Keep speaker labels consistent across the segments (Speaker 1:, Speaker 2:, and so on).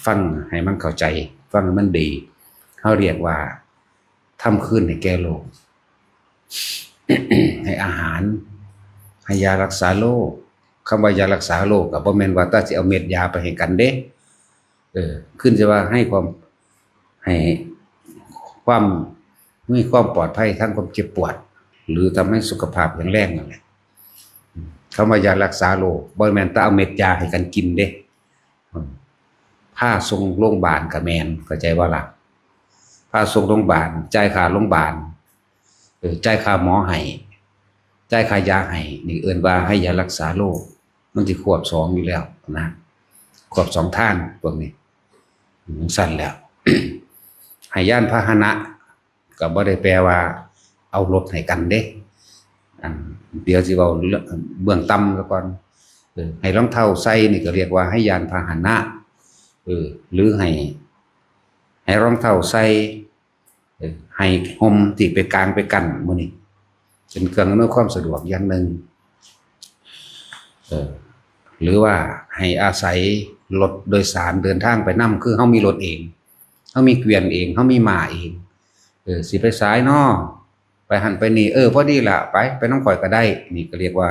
Speaker 1: ฟังให้มันเข้าใจฟังให้มันดีเขาเรียกว่าทำคืนให้แก่โลก ให้อาหารให้ยารักษาโรคคำว่ายารักษาโรคกับบ่แม่นว่าตาสิเอาเม็ดยาไปให้กันเด้ขึ้นจะว่าให้ความมีความปลอดภัยทั้งความเจ็บปวดหรือทำให้สุขภาพแข็งแรงนั่นแหละคำว่ายารักษาโรคบ่แม่นตาเอาเม็ดยาให้กันกินเด้ผ้าส่งโรงพยาบาลกับแมนเข้าใจว่าล่ะผ้าส่งโรงพยาบาลจ่ายค่าโรงพยาบาลจ่ายค่าหมอให้จ่ายค่ายาให้นี่เอิ้นว่าให้ยารักษาโรคมันสิควบสองอยู่แล้วนะควบสองท่านพวกนี้สั้นแล้ว ให้ยานพาหนะก็บ่ได้แปลว่าเอารถให้กันเด้เดี๋ยวสิเว้าเบื้องต่ำซะก่อนให้รองเท้าใส่นี่ก็เรียกว่าให้ยานพาหนะหรือให้รองเท้าใส่ให้ห่มที่ไปกลางไปกันมื้อนี้เป็นเครื่องอำนวยความสะดวกอย่างหนึ่งหรือว่าให้อาศัยรถโดยสารเดินทางไปนำคือเฮามีรถเองเฮามีเกวียนเองเฮามีม้าเองสิไปสายน้อไปหันไปนี่พอดีล่ะไปน้ำข่อยก็ได้นี่ก็เรียกว่า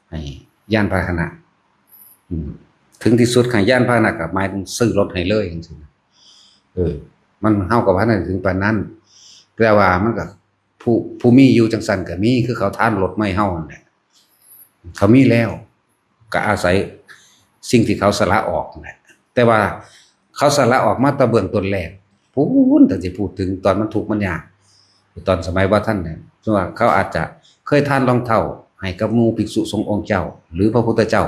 Speaker 1: ให้ยานพาหนะถึงที่สุดของยานพาหนะก็หมายถึงซื้อรถให้เลยจังซี่มันเฮาก็ว่านั้นถึงปานนั้นแต่ว่ามันก็ผู้มีอยู่จังซั่นก็มีคือเขาทานรถไม่เฮานั่นแหละเขามีแล้วก็อาศัยสิ่งที่เขาสละออกนั่นแหละแต่ว่าเขาสละออกมาแต่เบื้องต้นแรกพูนแต่สิพูดถึงตอนมันทุกข์มันยากตอนสมัยว่าท่านเนี่ยว่าเขาอาจจะเคยทานรองเท้าให้กับหมู่ภิกษุสงฆ์องค์เจ้าหรือพระพุทธเจ้า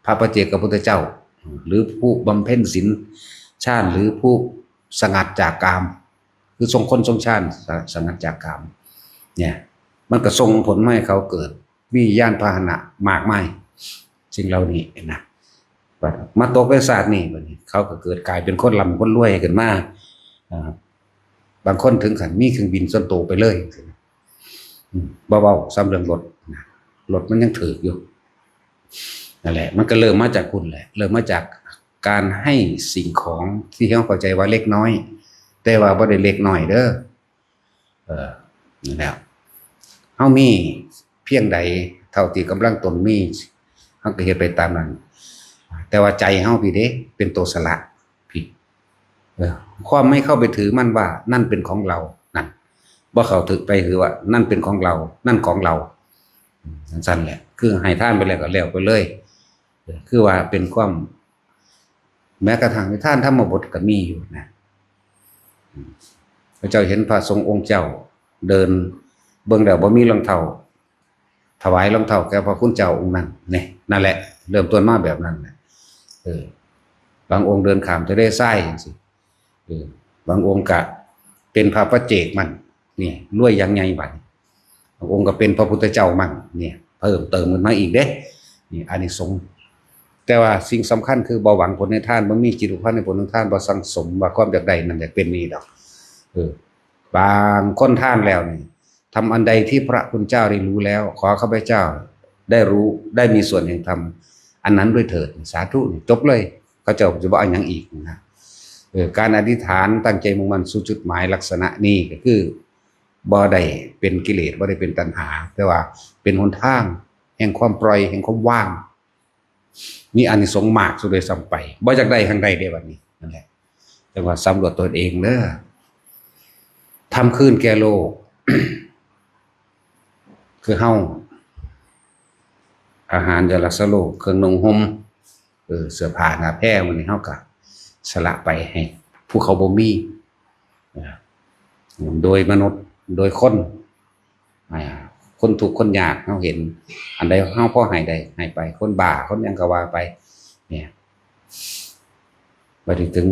Speaker 1: พระปัจเจกพุทธเจ้าหรือผู้บำเพ็ญศีลฌานหรือผู้สงัดจากกามคือทรงคนทรงฌานสงัดจากกามเนี่ยมันก็ส่งผลให้เขาเกิดวิญญาณพาหนะมากมายสิ่งเหล่านี้นะมาตกในศาสตร์นี่บัดนี้เขาก็เกิดกลายเป็นคนร่ำคนรวยขึ้นมาบางคนถึงขั้นมีเครื่องบินส่วนตัวไปเลยเบาๆซ้ำเรื่องรถมันยังถืออยู่นั่นแหละมันก็เริ่มมาจากคุณแหละเริ่มมาจากการให้สิ่งของที่เขาเข้าใจว่าเล็กน้อยแต่ว่าบ่ได้เล็กน้อยเด้อนั่นแหละเฮามีเพียงใดเท่าที่กำลังตนมีเฮาก็เฮ็ดไปตามนั้นแต่ว่าใจเฮาพี่เด้เป็นตัวสละพี่ความไม่เข้าไปถือมั่นว่านั่นเป็นของเรานั่นบ่เข้าถึกไปถือว่านั่นเป็นของเรานั่นของเราสั้นๆแหละคือให้ทานไปแล้วก็แล้วไปเลยคือว่าเป็นความแม้กระทั่งท่านธรรมบทก็มีอยู่นะพระเจ้าเห็นพระสงฆ์องค์เจ้าเดินเบิ่งแล้วบ่มีรองเท้าถวายรองเท้าแก่พระคุณเจ้าองค์นั้นนี่นั่นแหละเริ่มต้นมาแบบนั้นแหละบางองค์เดินข้ามทะเลทรายจังซี่บางองค์ก็เป็นพระปัจเจกมันนี่รวยอย่างใหญ่บัดบางองค์ก็เป็นพระพุทธเจ้ามันเนี่ยเพิ่มเติมขึ้นมาอีกเด้นี่อานิสงส์แต่ว่าสิ่งสำคัญคือบ่หวังผลในทานบ่มีจิตอุปาทในผลของทานบ่สังสมว่าความอยากได้นั่นอยากเป็นนี่ดอกบางคนทานแล้วนี่ทำอันใดที่พระคุณเจ้าได้รู้แล้วขอข้าพเจ้าได้รู้ได้มีส่วนแห่งธรรมอันนั้นด้วยเถิดสาธุจบเลยเขาเจ้าจะบ่เอาหยังอีกนะการอธิษฐานตั้งใจมุ่งมั่นสู่จุดหมายลักษณะนี้ก็คือบ่ได้เป็นกิเลสบ่ได้เป็นตัณหาแต่ว่าเป็นหนทางแห่งความปล่อยแห่งความว่างมีอานิสงส์มากสุดโดยซ้ำไปบ่อยากได้ทางใดได้บัดนี้นั่นแหละแต่ว่าสำรวจตัวเองเด้อทำคืนแก่โลก คือเฮาอาหารยารักษาโรคเครื่องนุ่งห่มเสื้อผ้าหน้าแพร่มื้อนี้เฮาก็สละไปให้ผู้เขาบ่มีโดยมนุษย์โดยคนทุกข์คนยากเฮาเห็นอันใดเฮาพอให้ได้ให้ไปคนบ้าคนหยังก็ว่าไปเนี่ยบ่ได้ถึง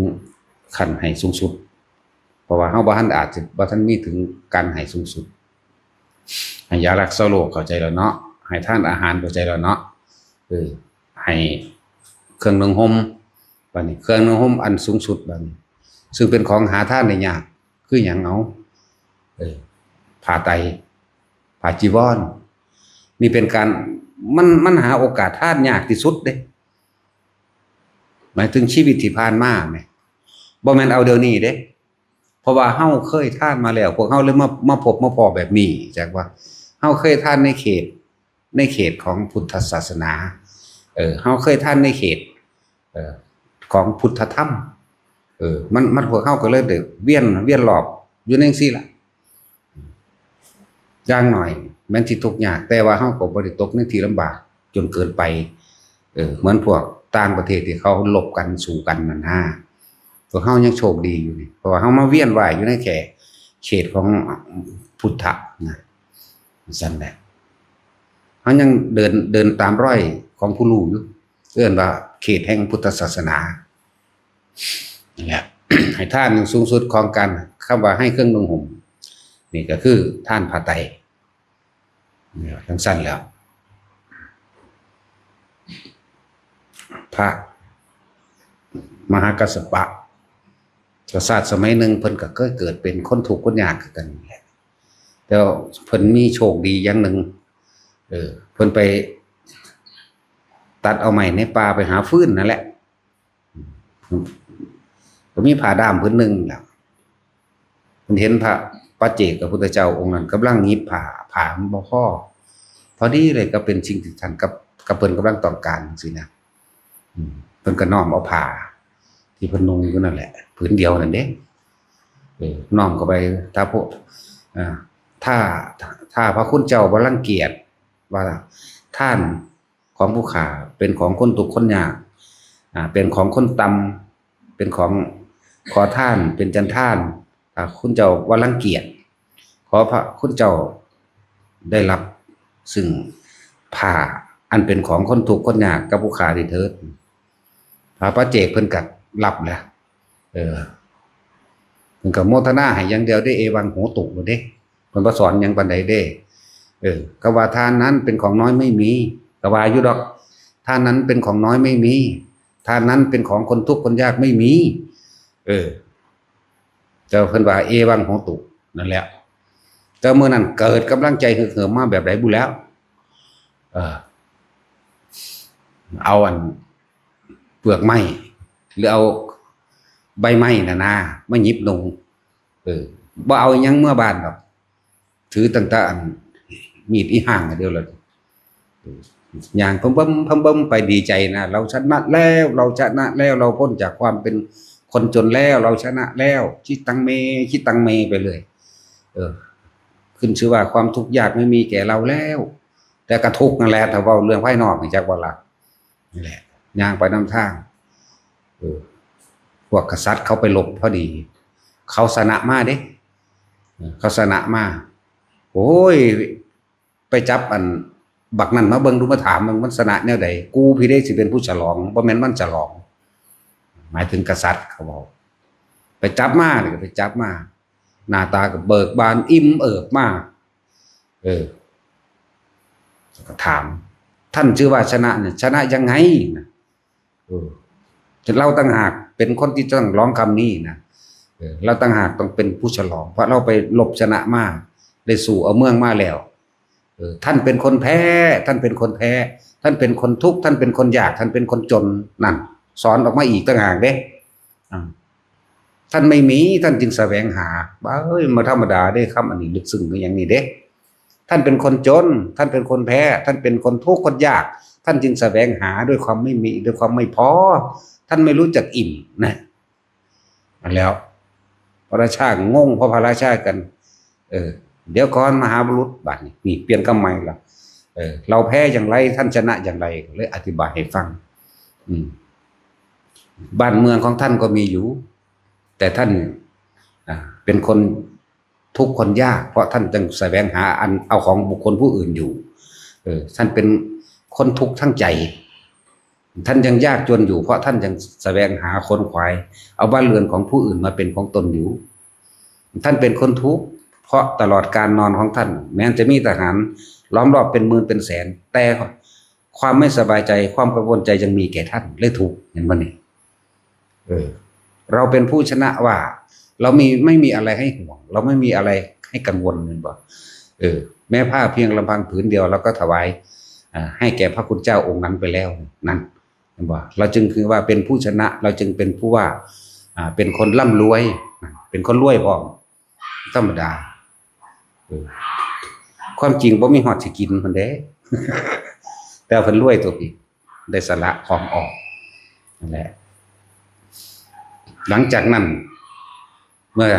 Speaker 1: ขั้นให้สูงสุดเพราะว่าเฮาบ่ทันอาจจะบ่ทันมีถึงการให้สูงสุดให้ยารักษาโรคเข้าใจแล้วเนาะให้ทานอาหารเข้าใจแล้วเนาะให้เครื่องนุ่งห่มบัดนี้เครื่องนุ่งห่มอันสูงสุดบัดนี้ซึ่งเป็นของหาทานได้ยากคือหยังเอาผ้าไตรผ้าจีวรนี่เป็นการมันหาโอกาสทานยากที่สุดเด้ หมายถึงชีวิตที่ผ่านมาแหมบ่แม่นเอาเดี๋ยวนี้เด้เพราะว่าเฮาเคยท่านมาแล้วพวกเฮาเลยมาพบมาพอแบบนี้จักว่าเฮาเคยท่านในเขตของพุทธศาสนาเฮาเคยท่านในเขตของพุทธธรรมมันพวกเฮาก็เลยได้เวียนรอบอยู่ในจังซี่ล่ะอย่างน้อยแม้นสิทุกข์ยากแต่ว่าเฮาก็บ่ได้ตกในที่ลำบากจนเกินไปเหมือนพวกต่างประเทศที่เขาลบกันสู้กันนั่นนะพวกเฮายังโชคดีอยู่นี่เพราะว่าเฮามาเวียนว่ายอยู่ในเขตของพุทธะนะซั่นแหละเฮายังเดินตามรอยของผู้รู้อยู่เอิ้นว่าเขตแห่งพุทธศาสนานี่แหละ ให้ทานหนึ่งสูงสุดของการคำว่าให้เครื่องนุ่งห่มนี่ก็คือท่านผ้าไตรนี่ทั้งสั้นแล้วพระมหากัสสปะกษัตริย์สมัยหนึ่งเพิ่นก็เกิดเป็นคนทุกข์คนยากกันแหละแต่เพิ่นมีโชคดีอย่างหนึ่งเพิ่นไปตัดเอาไม้ในป่าไปหาฟืนนั่นแหละก็มีผ้าด้ามพื้นหนึ่งแหละมันเห็นพระปัจเจกพระพุทธเจ้าองค์นั้นกำลังหยิบผ้ามันบ่พอดีเลยก็เป็นสิ่งที่ท่านกับเพิ่นกำลังต้องการสินะเพิ่นก็น้อมเอาผ้าที่เพิ่นนุ่งอยู่นั่นแหละผืนเดียวนั่นเด้น้อมเข้าไปถ้าพวกถ้าพระคุณเจ้าบ่รังเกียจว่าท่านของผู้ขาเป็นของคนทุกข์คนยากเป็นของคนต่ำเป็นของขอท่านเป็นจันท่านคุณเจ้าว่ารังเกียจขอพระคุณเจ้าได้รับซึ่งผ้าอันเป็นของคนทุกข์คนยากกับผู้ขาที่เถิดพระปัจเจกเพิ่นก็รับแล้วเพิ่นก็โมทนาให้อย่างเดียวได้เอวังโหตุบ่เด้เพิ่นบ่สอนหยังปานใดเด้ก็ว่าทานนั้นเป็นของน้อยไม่มีก็ว่าอยู่ดอกทานนั้นเป็นของน้อยไม่มีทานนั้นเป็นของคนทุกข์คนยากไม่มีเจ้าเพิ่นว่าเอวังโหตุนั่นแหละแต่เมื่อนั้นเกิดกำลังใจฮึกเหิมมาแบบไหนบุแล้วเอาอันเปลือกไม้หรือเอาใบไม้น่ะนะมาหยิบลงบ่เอาหยังเมื่อบานหรอกถือต่างๆมีดอีห่างเดียวเลยอย่างเพิ่มไปดีใจนะเราชนะแล้วเราพ้นจากความเป็นคนจนแล้วเราชนะแล้วคิดตังเมไปเลยขึ้นชื่อว่าความทุกข์ยากไม่มีแก่เราแล้วแต่กระทุกข์นั่นแหละถ้าเว้าเรื่องภายนอกนี่จักว่าล่ะนี่แหละย่างไปนำทางพวกกษัตริย์เขาไปหลบพอดีเขาชนะมาเด้เขาชนะมาโอ้ยไปจับอันบักนั่นมาเบิ่งดูมาถามมันชนะแนวใดกูพี่ได้สิเป็นผู้ฉลองบ่แม่นมันฉลองหมายถึงกษัตริย์เขาบอกไปจับมาเลยไปจับมาหน้าตาก็เบิกบานอิ่มเอิบมากก็ถามท่านชื่อว่าชนะเนี่ยชนะยังไงนะเราต่างหากเป็นคนที่ต้องร้องคำนี้นะเราต่างหากต้องเป็นผู้ฉลองเพราะเราไปหลบชนะมาได้สู่เอาเมืองมาแล้วท่านเป็นคนแพ้ท่านเป็นคนแพ้ท่านเป็นคนทุกข์ท่านเป็นคนยากท่านเป็นคนจนนั่นสอนออกมาอีกต่างหากเด้ท่านไม่มีท่านจึงแสวงหาบ้ามาธรรมดาได้คำอันนี้ลึกซึ้งอย่างนี้เด้ท่านเป็นคนจนท่านเป็นคนแพ้ท่านเป็นคนทุกข์คนยากท่านจึงแสวงหาด้วยความไม่มีด้วยความไม่พอท่านไม่รู้จักอิ่มนะแล้วพระราชางงเพราะพระราชากันเดี๋ยวก่อนมหาบุรุษบัดนี่เปลี่ยนคำใหม่ละเราแพ้อย่างไรท่านชนะอย่างไรเลยอธิบายให้ฟังบ้านเมืองของท่านก็มีอยู่แต่ท่านเป็นคนทุกข์คนยากเพราะท่านจึงแสวงหาอันเอาของบุคคลผู้อื่นอยู่ท่านเป็นคนทุกข์ทั้งใจท่านยังยากจนอยู่เพราะท่านยังแสวงหาคนขวายเอาบ้านเรือนของผู้อื่นมาเป็นของตนอยู่ท่านเป็นคนทุกข์เพราะตลอดการนอนของท่านแม้จะมีทหารล้อมรอบเป็นหมื่นเป็นแสนแต่ความไม่สบายใจความกังวลใจยังมีแก่ท่านเลยทุกข์เห็นบ่นี่เราเป็นผู้ชนะว่าเราไม่มีอะไรให้ห่วงเราไม่มีอะไรให้กังวลเห็นบ่แม้ผ้าเพียงลำพังผืนเดียวเราก็ถวายให้แก่พระคุณเจ้าองค์นั้นไปแล้วนั่น เห็นบ่เราจึงคือว่าเป็นผู้ชนะเราจึงเป็นผู้ว่าเป็นคนร่ำรวยเป็นคนรวยพร้อมธรรมดาความจริงบ่มีฮอดสิกินเพิ่นเด้ แต่เพิ่นรวยตัวพี่ได้สละของออกนั่นแหละหลังจากนั้นเมื่อ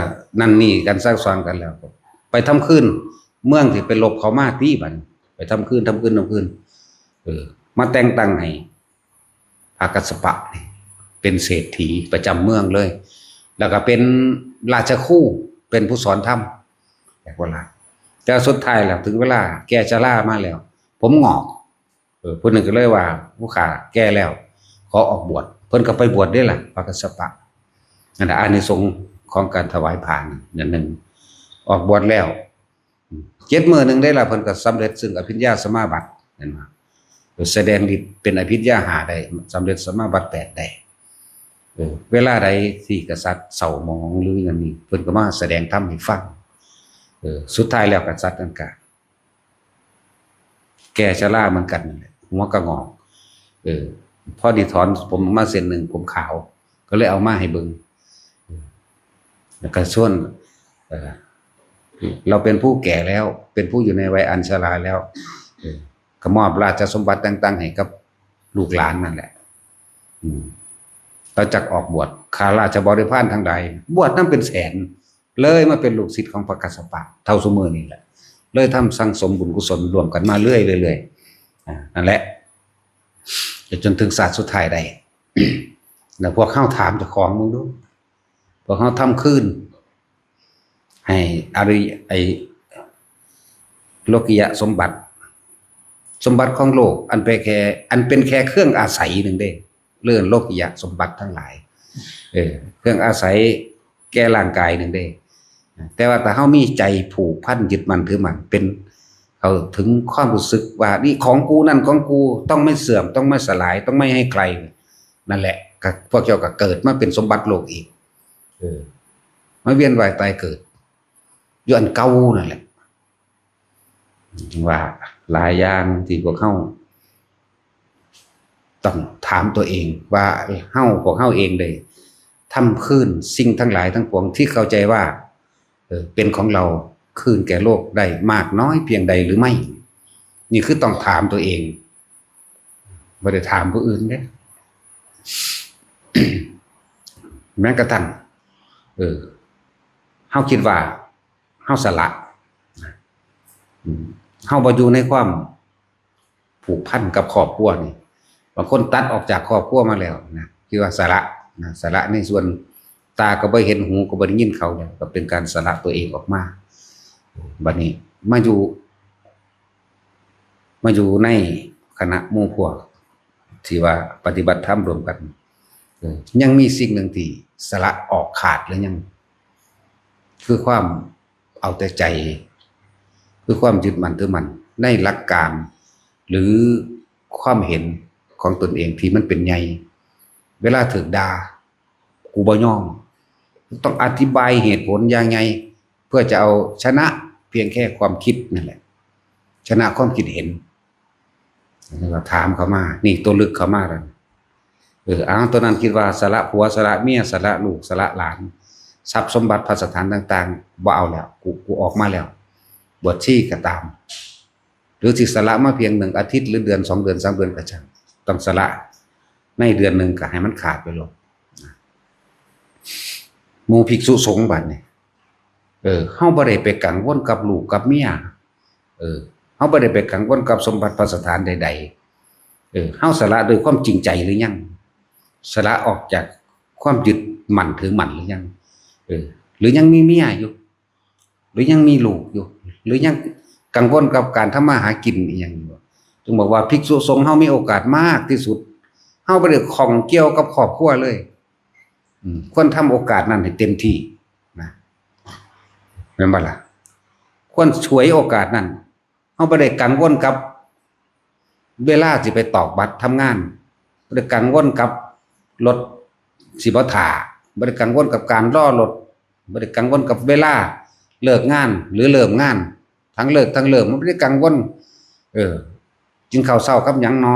Speaker 1: นั่นนี่กันสร้างสร้างกันแล้วไปทำคืนเมืองที่ไปลบเขามาตีบัดไปทำคืนมาแต่งตั้งให้อากัสสปะเป็นเศรษฐีประจำเมืองเลยแล้วก็เป็นราชครูเป็นผู้สอนธรรมแบบโบราณแต่สุดท้ายแล้วถึงเวลาแกชรามาแล้วผมงอกผู้หนึ่งก็เลยว่าผู้ขาแก่แล้วขอออกบวชเพิ่นก็ไปบวชได้ล่ะอากัสสปะนั่นแหละอานิสงส์ของการถวายผ่านอย่างหนึ่งออกบวชแล้ว7 มื้อหนึ่งได้ละเพิ่นก็สำเร็จซึ่งอภิญญาสมาบัติเห็นไหมแสดงฤทธิ์เป็นอภิญญา5ได้สำเร็จสมาบัติ8ได้เวลาใดที่กษัตริย์เศร้าหมองหรืออย่างนี้เพิ่นก็มาแสดงธรรมให้ฟังสุดท้ายแล้วกษัตริย์นั่นก็แก่ชราเหมือนกันหัวก็งอกพอดีถอนผมมาเส้นหนึ่งผมขาวก็เลยเอามาให้เบิ่งแล้วก็ส่วนเราเป็นผู้แก่แล้วเป็นผู้อยู่ในวัยอันชราแล้วก็มอบราชสมบัติต่างๆให้กับลูกหลานนั่นแหละเราจักออกบวชข้าราชบริพารทั้งหลายบวชนั่นเป็นแสนเลยมาเป็นลูกศิษย์ของพระกัสสปะเท่าสมือนี่แหละเลยทำสั่งสมบุญกุศลรวมกันมาเรื่อยนั่นแหละจนถึงศาสตร์สุดท้ายได้ แล้วพวกเข้าถามเจ้าของมึงดูพวกเขาทำคืนให้โลกิยะสมบัติของโลกอันเป็นแค่เครื่องอาศัยหนึ่งเด้เรื่องโลกิยะสมบัติทั้งหลายเครื่องอาศัยแก่ร่างกายหนึ่งเด้แต่ว่าแต่เขามีใจผูกพันยึดมันถือมันเป็นเขาถึงความรู้สึกว่านี่ของกูนั่นของกูต้องไม่เสื่อมต้องไม่สลายต้องไม่ให้ใครนั่นแหละพวกเจ้าก็เกิดมาเป็นสมบัติโลกอีกมาเวียนว่ายตายเกิดย้อนเก่านั่นแหละว่าหลายอย่างที่พวกเขาต้องถามตัวเองว่าพวกเขาเองเลยทำคืนสิ่งทั้งหลายทั้งปวงที่เข้าใจว่าเป็นของเราคืนแก่โลกได้มากน้อยเพียงใดหรือไม่นี่คือต้องถามตัวเองไม่ได้ถามผู้อื่นเนี่ย แม้กระทั่งเฮาคิดว่าเฮาสละเฮาบ่อยู่ในความผูกพันกับครอบครัวนี่บางคนตัดออกจากครอบครัวมาแล้วนะคือว่าสละในส่วนตาก็บ่เห็นหูก็บ่ได้ยินเขาเนี่ยก็เป็นการสละตัวเองออกมาบัดนี้มาอยู่ในคณะหมู่พวกที่ว่าปฏิบัติธรรมรวมกันยังมีสิ่งหนึ่งที่สละออกขาดหรือยังคือความเอาแต่ใจคือความยึดมั่นถือมั่นในหลักการหรือความเห็นของตนเองที่มันเป็นใหญ่เวลาถูกด่ากูบ่ยอมต้องอธิบายเหตุผลยังไงเพื่อจะเอาชนะเพียงแค่ความคิดนั่นแหละชนะความคิดเห็นแล้วก็ถามเขามานี่ตัวลึกเขามาแล้วตัวนั้นคิดว่าสละผัวสละเมียสละลูกสละหลานทรัพย์สมบัติพัสถานต่างๆบ่เอาแล้วกูออกมาแล้วบวชชีก็ตามหรือสิสละมาเพียง1 อาทิตย์หรือเดือน2 เดือน3 เดือนก็ช่างต้องสละในเดือนหนึ่งก็ให้มันขาดไปลงหมู่ภิกษุสงฆ์บัดนี้เฮาบ่ได้ไปกังวลกับลูกกับเมียเฮาบ่ได้ไปกังวลกับสมบัติพัสถานใดๆเฮาสละโดยความจริงใจหรือยังสละออกจากความยึดมั่นถือมั่นหรือยังหรือยังมีเมียอยู่หรือยังมีลูกอยู่หรือยังกังวลกับการทำมาหากินอีกอย่างอยู่จึงบอกว่าภิกษุสงฆ์เฮามีโอกาสมากที่สุดเฮาบ่ได้ข้องเกี่ยวกับครอบครัวเลยควรทำโอกาสนั้นให้เต็มที่นะแม่นบ่ล่ะควรฉวยโอกาสนั้นเฮาบ่ได้กังวลกับเวลาสิไปตอกบัตรทำงานบ่ได้กังวลกับรถสิบ่ท่าบ่ได้กังวลกับการรอรถบ่ได้กังวลกับเวลาเลิกงานหรือเริ่มงานทั้งเลิกทั้งเริ่มบ่ได้กังวลกินข้าวเช้ากับหยังนอ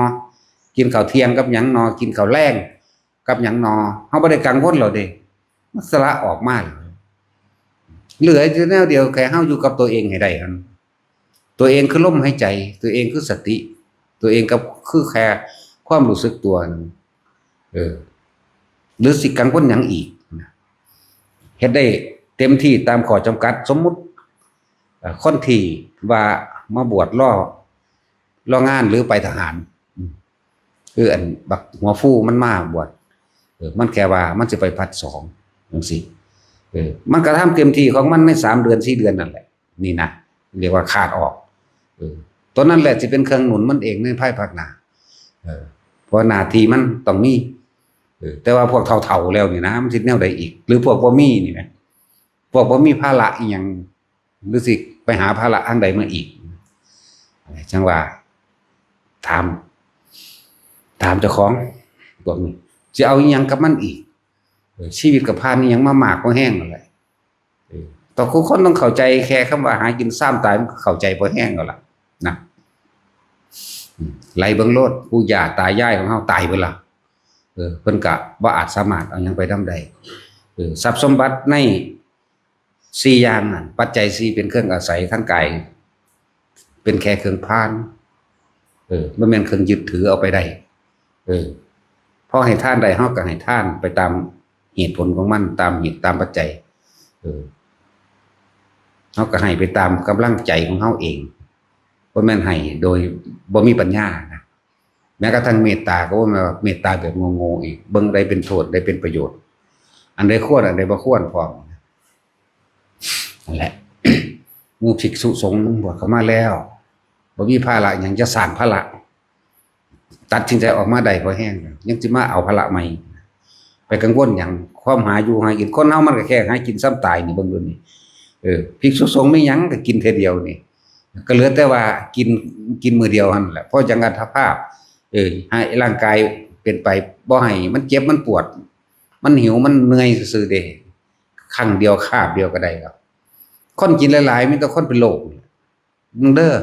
Speaker 1: กินข้าวเที่ยงกับหยังนอกินข้าวแลงกับหยังนอเฮาบ่ได้กังวลแล้วเด้มันสละออกมาเหลืออยู่แนวเดียวแค่เฮาอยู่กับตัวเองให้ได้หั่นตัวเองคือลมหายใจตัวเองคือสติตัวเองกับคือแค่ความรู้สึกตัวนึงหรือสิกังวลหยังอีกเฮ็ดได้เต็มที่ตามข้อจำกัดสมมุติคนที่ว่ามาบวชรองานหรือไปทหารคืออันบักหัวฟูมันมาบวชมันแค่ว่ามันจะไปพัด2จังซี่มันก็ทำเต็มที่ของมันใน3เดือน4เดือนนั่นแหละนี่นะเรียกว่าขาดออกตัวนั้นแหละสิเป็นเครื่องหนุนมันเองในภายภาคหน้าเพราะหน้าที่มันต้องมีแต่ว่าพวกเฒ่าๆแล้วนี่นะมันสิแนวใดอีกหรือพวกบ่มีนี่นะพวกบ่มีภาระอีหยังหรือสิไปหาภาระทางใดมาอีกจังว่าถามเจ้าของพวกนี้สิเอาอีหยังกับมันอีกชีวิตกับพานนี่ยังมามากบ่แห้งนั่นแหละต่อคนต้องเข้าใจแค่คำว่าหากินซ้ำตายมันเข้าใจบ่แห้งแล้วล่ะนะไหลเบิ่งโลดปู่ย่าตายายของเฮาตายเบิดล่ะเพิ่นก็บ่อาจสามารถเอาหยังไปทำได้ทรัพย์สมบัติใน4อย่างนั่นปัจจัย4เป็นเครื่องอาศัยทางกายเป็นแค่เครื่องพานบ่แม่นเครื่องยึดถือเอาไปได้พอให้ทานได้เฮาก็ให้ทานไปตามเหตุผลของมันตามเหตุตามปัจจัยเฮาก็ให้ไปตามกำลังใจของเฮาเองบ่แม่นให้โดยบ่มีปัญญานะแม้กระทั่งเมตตาก็ว่าเมตตาแบบโง่ๆอีกเบิ่งใดเป็นโทษใดเป็นประโยชน์อันใดควรอันใดบ่ควรพร้อมนั่นแหละหมู่ภิกษุสงฆ์บวชเข้ามาแล้วบ่มีภาระหยังจะสร้างภาระตัดสินใจออกมาได้พอแห้งยังสิมาเอาภาระใหม่ไปกังวลหยังความหาอยู่หากินคนเฮามันก็แค่หากินซ้ำตายนี่เบิ่งดูนี่ภิกษุสงฆ์ไม่หยังก็กินเทื่อเดียวนี่ก็เหลือแต่ว่ากินมื้อเดียวหั่นแหละเพราะจังอัตภาพให้ร่างกายเป็นไปบ่ให้มันเจ็บมันปวดมันหิวมันเหนื่อยซื่อๆเด้ครั้งเดียวคาบเดียวก็ได้ครับคนกินหลายๆมีแต่คนเป็นโรคเด้อ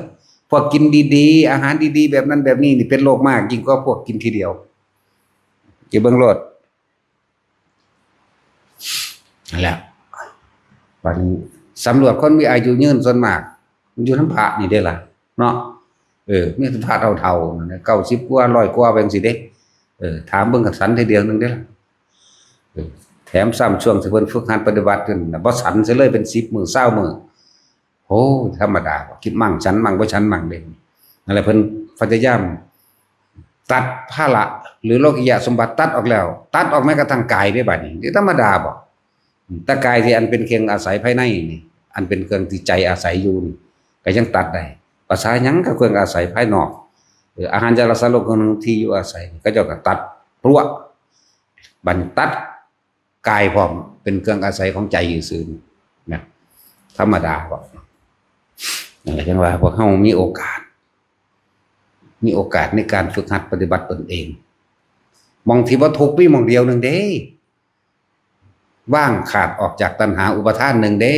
Speaker 1: พวกกินดีๆอาหารดีๆแบบนั้นแบบนี้นี่เป็นโรคมากยิ่งกว่าพวกกินทีเดียวสิเบิ่งโลดนั่นแหละบัดนี้สำรวจคนมีอายุยืนส่วนมากมันอยู่นำพระนี่เด้ล่ะเนาะมีพระเฒ่าๆนั่น90กว่า100กว่าเป็นสิเด้ถามเบิ่งกันสันทีเดียวนึงเด้ล่ะแถมซ้ำช่วงที่เพิ่นฝึกหัดปฏิบัติขึ้นบ่สันซะเลยเป็น10มื้อ20มื้อโอ้ธรรมดาคิดมั่งฉันมั่งบ่ฉันมั่งเด้นั่นแหละเพิ่นพยายามตัดภาระหรือโลกิยะสมบัติตัดออกแล้วตัดออกแม้กระทั่งกายได้บัดนี้นี่ธรรมดาบ่แต่กายที่อันเป็นเครื่องอาศัยภายในนี่อันเป็นเครื่องที่ใจอาศัยอยู่นี่ก็ยังตัดได้ภาษาหยังก็เครื่องอาศัยภายนอกอาหารจารสารโลกที่อยู่อาศัยก็เจ้าก็ตัดพรวบัดตัดกายพร้อมเป็นเครื่องอาศัยของใจซื่อๆนะธรรมดาบ่นั่นแหละจังว่าพวกเฮามีโอกาสในการฝึกหัดปฏิบัติตนเองมองที่ว่าทุกข์มีมองเดียวนึงเด้ว่างขาดออกจากตัณหาอุปาทานนึงเด้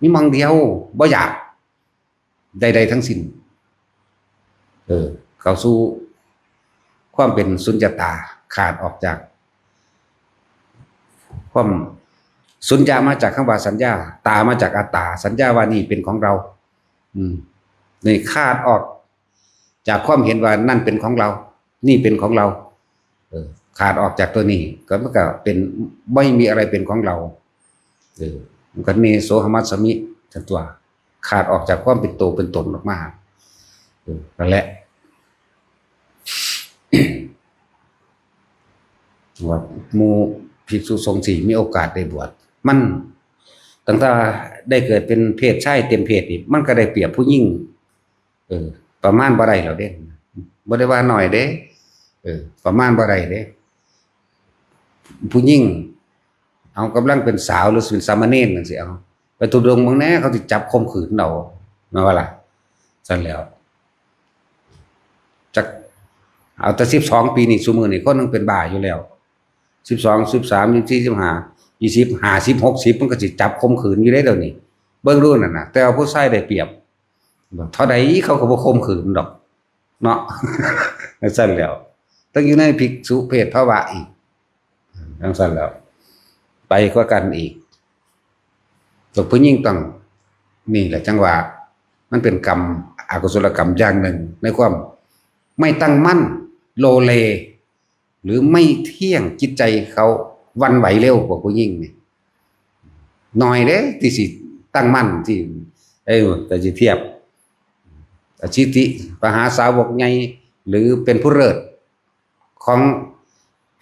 Speaker 1: มีมองเดียวบ่อยากใดๆทั้งสิ้นเข้าสู่ความเป็นสุญญตาขาดออกจากความสุญญามาจากคำว่าสัญญาตามาจากอัตตาสัญญาว่านี่เป็นของเรานี่ขาดออกจากความเห็นว่านั่นเป็นของเรานี่เป็นของเราขาดออกจากตัวนี้ก็มันก็เป็นไม่มีอะไรเป็นของเรามันก็เนโสหมัสสมิทั้งตัวขาดออกจากความเป็นตัวเป็นตนออกมานั่นแหละว่าหมู่ภิกษุสงฆ์ที่มีโอกาสได้บวชมันตั้งแต่ได้เกิดเป็นเพศชายเต็มเพศนี่มันก็ได้เปรียบผู้หญิงประมาณบ่ได้แล้วเด้บ่ได้ว่าน้อยเด้ประมาณบ่ได้เด้ผู้หญิงเอากำลังเป็นสาวหรือเป็นสามเณรจังซี่เอาไปทุดงเมืองแน่เขาสิจับข่มขืนเอาแม่นว่าล่ะซั่นแล้วจักเอาแต่12ปีนี่ซุมื้อนี่คนนึงเป็นบ้าอยู่แล้ว12 13 14 15 20 50 60มันก็สิจับข่มขืนอยู่ได้เดี๋ยวนี้เบิ่งดูนั่นน่ะแต่เอาผู้ชายได้เปรียบเท่าใดเขาก็บ่ข่มขืนดอก เนาะ สั่นแล้วต้องอยู่ในภิกษุเพศภาวะอีกทั้งสั่นแล้วไปกว่ากันอีกตกผู้ยิ่งต้องนี่แหละจังหวะมันเป็นกรรมอกุศลกรรมอย่างหนึ่งในความไม่ตั้งมั่นโลเลหรือไม่เที่ยงจิตใจเขาวันไหวเร็วกว่าผู้ยิ่งนี่หน่อยเด้ที่สิตั้งมั่นที่แต่จะเทียบอชิติปหาสาวกไงหรือเป็นผู้เลิศของ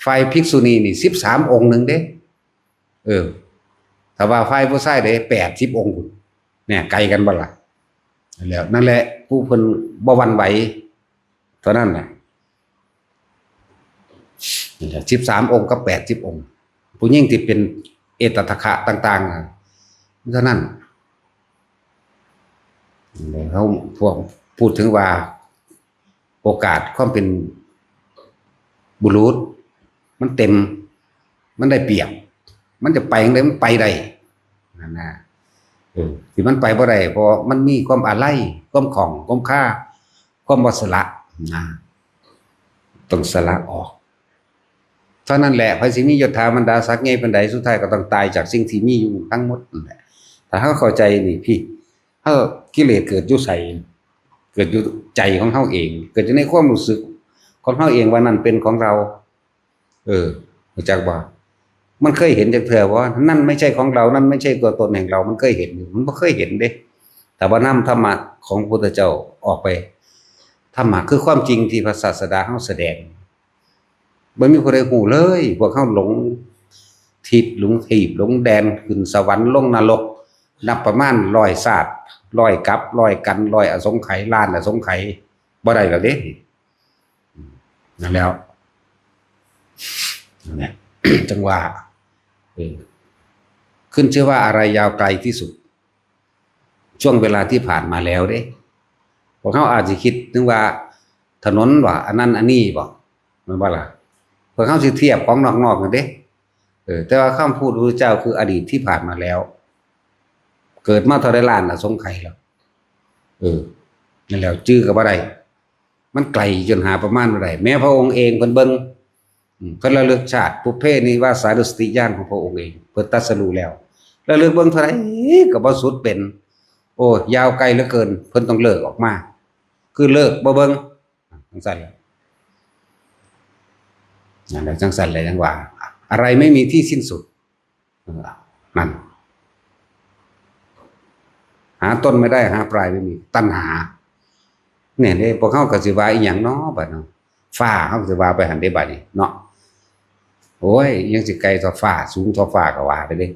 Speaker 1: ฝ่ายภิกษุณีนี่13องค์หนึ่งเด้ถ้าว่าฝ่ายผู้ชายได้80องค์เนี่ยไกลกันบ่ล่ะแล้วนั่นแหละผู้เพิ่นบ่หวั่นไหวเท่านั้นแหละ13องค์กับ80องค์ผู้หญิงที่เป็นเอตทัคคะต่างๆเท่านั้นเขาพวกพูดถึงว่าโอกาสความเป็นบุรุษมันเต็มมันได้เปรียบมันจะไปยังไงมันไปได้นั่นนะที่มันไปบ่ได้เพราะมันมีความอาลัยความของความค่าความบ่สละนะต้องสละออกเท่านั้นแหละพระสิมียศถาบรรดาศักดิ์ใหญ่ปานใดสุดท้ายก็ต้องตายจากสิ่งที่มีอยู่ทั้งหมดนั่นแหละถ้าเขาเข้าใจนี่พี่ถ้ากิเลสเกิดอยู่ใส่เกิดอยู่ใจของเขาเองเกิดอยู่ในความรู้สึกของเขาเองว่านั่นเป็นของเรารู้จักบ่มันเคยเห็นจากเธอว่านั่นไม่ใช่ของเรานั่นไม่ใช่ตัวตนแห่งเรามันเคยเห็นอยู่มันบ่เคยเห็นเด้แต่ว่านำธรรมะของพระพุทธเจ้าออกไปธรรมะคือความจริงที่พระศาสดาเฮาแสดงบ่มีผู้ใดฮู้เลยพวกเฮาหลงทิศหลงทีบหลงแดนขึ้นสวรรค์ลงนรกนับประมาณ100ชาติ100กับ100กัน100อสงไขยล้านอสงไขยบ่ได้แล้วเด้นั่นแล้วนั่นแหละ จังว่าขึ้นชื่อว่าอะไรยาวไกลที่สุดช่วงเวลาที่ผ่านมาแล้วเด้พวกเขาอาจจะคิดถึงว่าถนนว่าอันนั้นอันนี้บอกมันว่าล่ะพวกเขาสิเทียบของนอกๆกันเด้แต่ว่าคำพูดพระพุทธเจ้าคืออดีตที่ผ่านมาแล้วเกิดมาเท่าไรล้านอสงไขยแล้วนั่นแล้วจื้อกับอะไรมันไกลจนหาประมาณบ่ได้แม้พระองค์เองเพิ่นเบิ่งเพิ่นระลึกชาติปุพเพนิวาสานุสติญาณของพระองค์เองเพิ่นตรัสรู้แล้วระลึกเบิ่งเท่าไหร่ก็บ่สุดเป็นโอ้ยาวไกลเหลือเกินเพิ่นต้องเลิกออกมาคือเลิกบ่เบิ่งจังซั่นแหละนั่นแหละจังซั่นแหละจังว่าอะไรไม่มีที่สิ้นสุดนั่นหาต้นไม่ได้หาปลายไม่มีตัณหาเนี่ยเด้พวกเฮาก็สิว่าอีหยังเนาะบัดเนาะฟ้าเฮาสิว่าไปหั่นได้บัดนี้เนาะโอ้ยยังสิไกลต่อฟ้าสูงต่อฟ้าก็ว่าไปเด้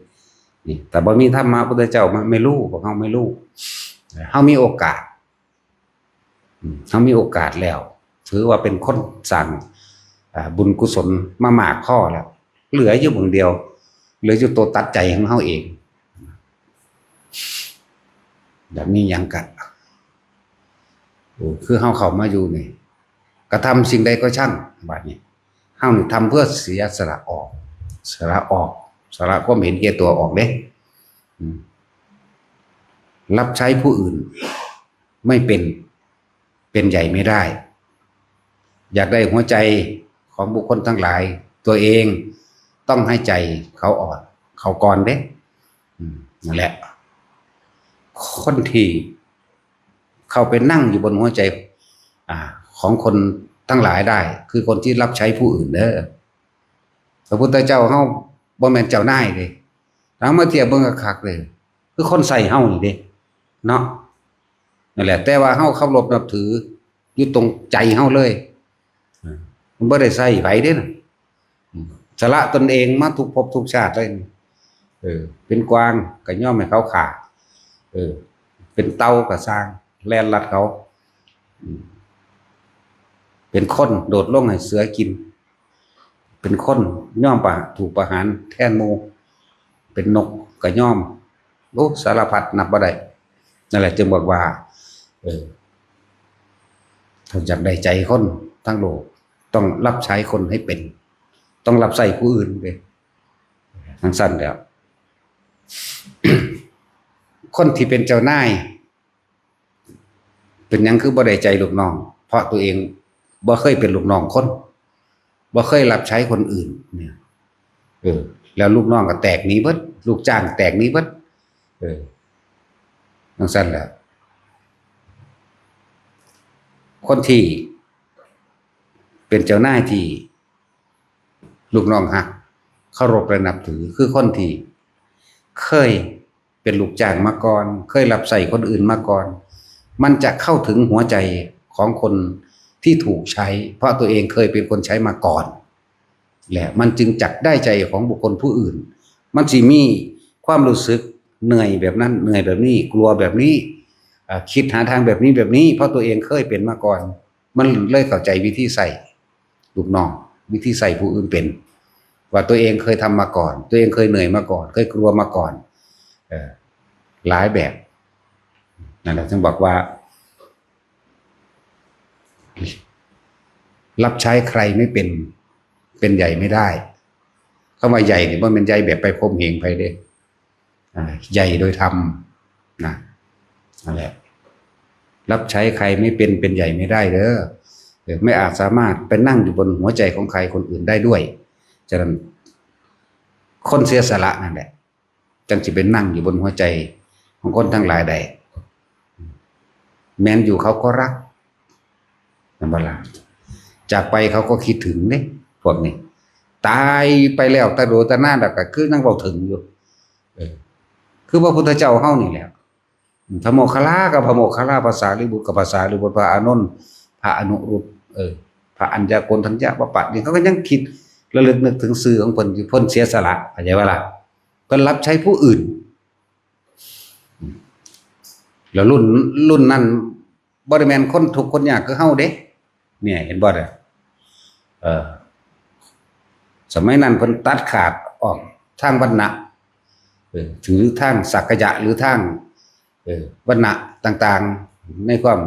Speaker 1: นี่แต่บ่มีธรรมะพุทธเจ้าไม่รู้พวกเฮาไม่รู้เฮามีโอกาสเฮามีโอกาสแล้วถือว่าเป็นคนสร้างบุญกุศลมามากพอแล้วเหลืออยู่เพียงเดียวเหลืออยู่ตัวตัดใจของเฮาเองแบบนี้ยังกัดคือเฮาเข้ามาอยู่นี่กระทำสิ่งใดก็ช่างบัดนี้เฮานี่ทำเพื่อเสียสละออกสละความเห็นแก่ตัวออกเด้รับใช้ผู้อื่นไม่เป็นใหญ่ไม่ได้อยากได้หัวใจของบุคคลทั้งหลายตัวเองต้องให้ใจเขาอ่อนเขาก่อนเด้นั่นแหละคนที่เข้าไปนั่งอยู่บนหัวใจของคนทั้งหลายได้คือคนที่รับใช้ผู้อื่นเด้อพระพุทธเจ้าเฮาบ่แม่นเจ้านายเด้ถ้ามาเทียบเบิ่งคักๆเลยคือคนใส่เฮานี่เด้เนาะนั่นแหละแต่ว่าเฮาเคารพนับถืออยู่ตรงใจเฮาเลยมันบ่ได้ใส่ไผเด้น่ะสละตนเองมาทุกภพทุกชาติเลยเป็นกวางก็ยอมให้เขาฆ่าเป็นเต่าก็สร้างแล่นลัดเขาเป็นคนโดดลงให้เสือกินเป็นคนย่อมถูกประหารแทนหมู่เป็นนกก็ย่อมสารพัดนับบ่ได้นั่นแหละจึงบอกว่าถ้าอยากได้ใจคนทั้งโลกต้องรับใช้คนให้เป็นต้องรับใช้ผู้อื่นเด้ทั้งสั้นแล้ว คนที่เป็นเจ้านายเป็นหยังคือบ่ได้ใจลูกน้อง เพราะตัวเองบ่เคยเป็นลูกน้องคนบ่เคยรับใช้คนอื่นเนี่ยแล้วลูกน้องก็แตกหนีเบิดลูกจ้างแตกหนีเบิดจังซั่นแหละคนที่เป็นเจ้านายที่ลูกน้องฮักเคารพและนับถือคือคนที่เคยเป็นลูกจ้างมาก่อนเคยรับใช้คนอื่นมาก่อนมันจะเข้าถึงหัวใจของคนที่ถูกใช้เพราะตัวเองเคยเป็นคนใช้มาก่อนแหละมันจึงจักได้ใจของบุคคลผู้อื่นมันสิมีความรู้สึกเหนื่อยแบบนั้นเหนื่อยแบบนี้กลัวแบบนี้คิดหาทางแบบนี้แบบนี้เพราะตัวเองเคยเป็นมาก่อนมันเลยเข้าใจวิธีใส่ลูกน้องวิธีใส่ผู้อื่นเป็นว่าตัวเองเคยทำมาก่อนตัวเองเคยเหนื่อยมาก่อนเคยกลัวมาก่อนหลายแบบนั่นแหละจึงบอกว่ารับใช้ใครไม่เป็นใหญ่ไม่ได้คำว่าใหญ่เนี่ยมันเป็นใหญ่แบบไปคมเหงไปเด้ใหญ่โดยธรรมนะนั่นแหละรับใช้ใครไม่เป็นใหญ่ไม่ได้เด้อไม่อาจสามารถไปนั่งอยู่บนหัวใจของใครคนอื่นได้ด้วยฉะนั้นคนเสียสละนั่นแหละจังสิเป็นนั่งอยู่บนหัวใจของคนทั้งหลายได้แม้นอยู่เขาก็รักนั่นบ่ล่ะจากไปเขาก็คิดถึงเนี่ยพวกนี้ตายไปแล้วตาโดตาหน้าแล้วก็คือนั่งเว้าถึงอยู่คือพระพุทธเจ้าเฮานี่แหละพระโมคคัลลากับพระโมคคัลลาภาษาลิบุตรกับภาษาลิบุตรพระอานนท์พระอนุรุตพระอัญญาโกณทัญญาปปัตติเขาก็ยังคิดระลึกนึกถึงสื่อของเพิ่นที่เพิ่นเสียสละเข้าใจว่าล่ะเพิ่นรับใช้ผู้อื่นแล้วรุ่นนั้นบ่ได้แม่นคนทุกข์คนยากคือเฮาเด้เนี่ยเห็นบ่ล่ะสมัยนั้นเพิ่นตัดขาดออกทางวรรณะถือทางสักกะยะหรือทางวรรณะต่างๆในความ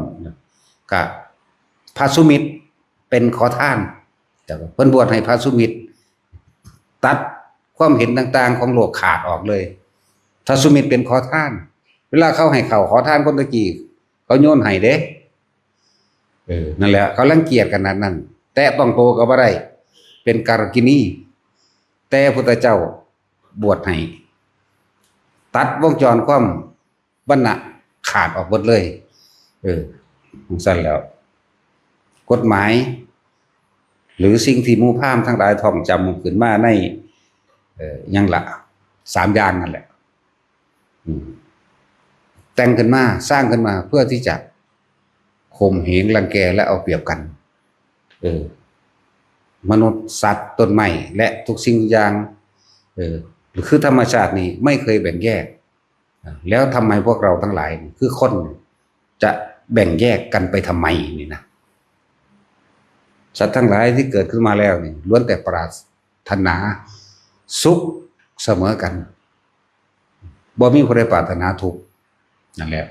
Speaker 1: ก็พระสุมิตรเป็นขอทานแต่เพิ่นบวชให้พระสุมิตรตัดความเห็นต่างๆของโลกขาดออกเลยพระสุมิตรเป็นขอทานเวลาเขาให้ขอทานคนตะกี้เขาโยนให้เด้นั่นแหละเขารังเกียจกันนั้นแต่ต้องโตก็บ่ได้เป็นการกินีแต่พุทธเจ้าบวชให้ตัดวงจรความวรรณะขาดออกหมดเลยสั่นแล้วกฎหมายหรือสิ่งที่หมู่พราหมณ์ทั้งหลายท่องจำขึ้นมาในยังละ3อย่างนั่นแหละแต่งขึ้นมาสร้างขึ้นมาเพื่อที่จะข่มเหงรังแกและเอาเปรียบกันมนุษย์สัตว์ต้นไม้และทุกสิ่งอย่างคือธรรมชาตินี้ไม่เคยแบ่งแยกแล้วทำไมพวกเราทั้งหลายคือคนจะแบ่งแยกกันไปทำไมนี่นะสัตว์ทั้งหลายที่เกิดขึ้นมาแล้วนี่ล้วนแต่ปรารถนาสุขเสมอกันบ่มีผู้ใดปรารถนาทุกข์นั่นแหละ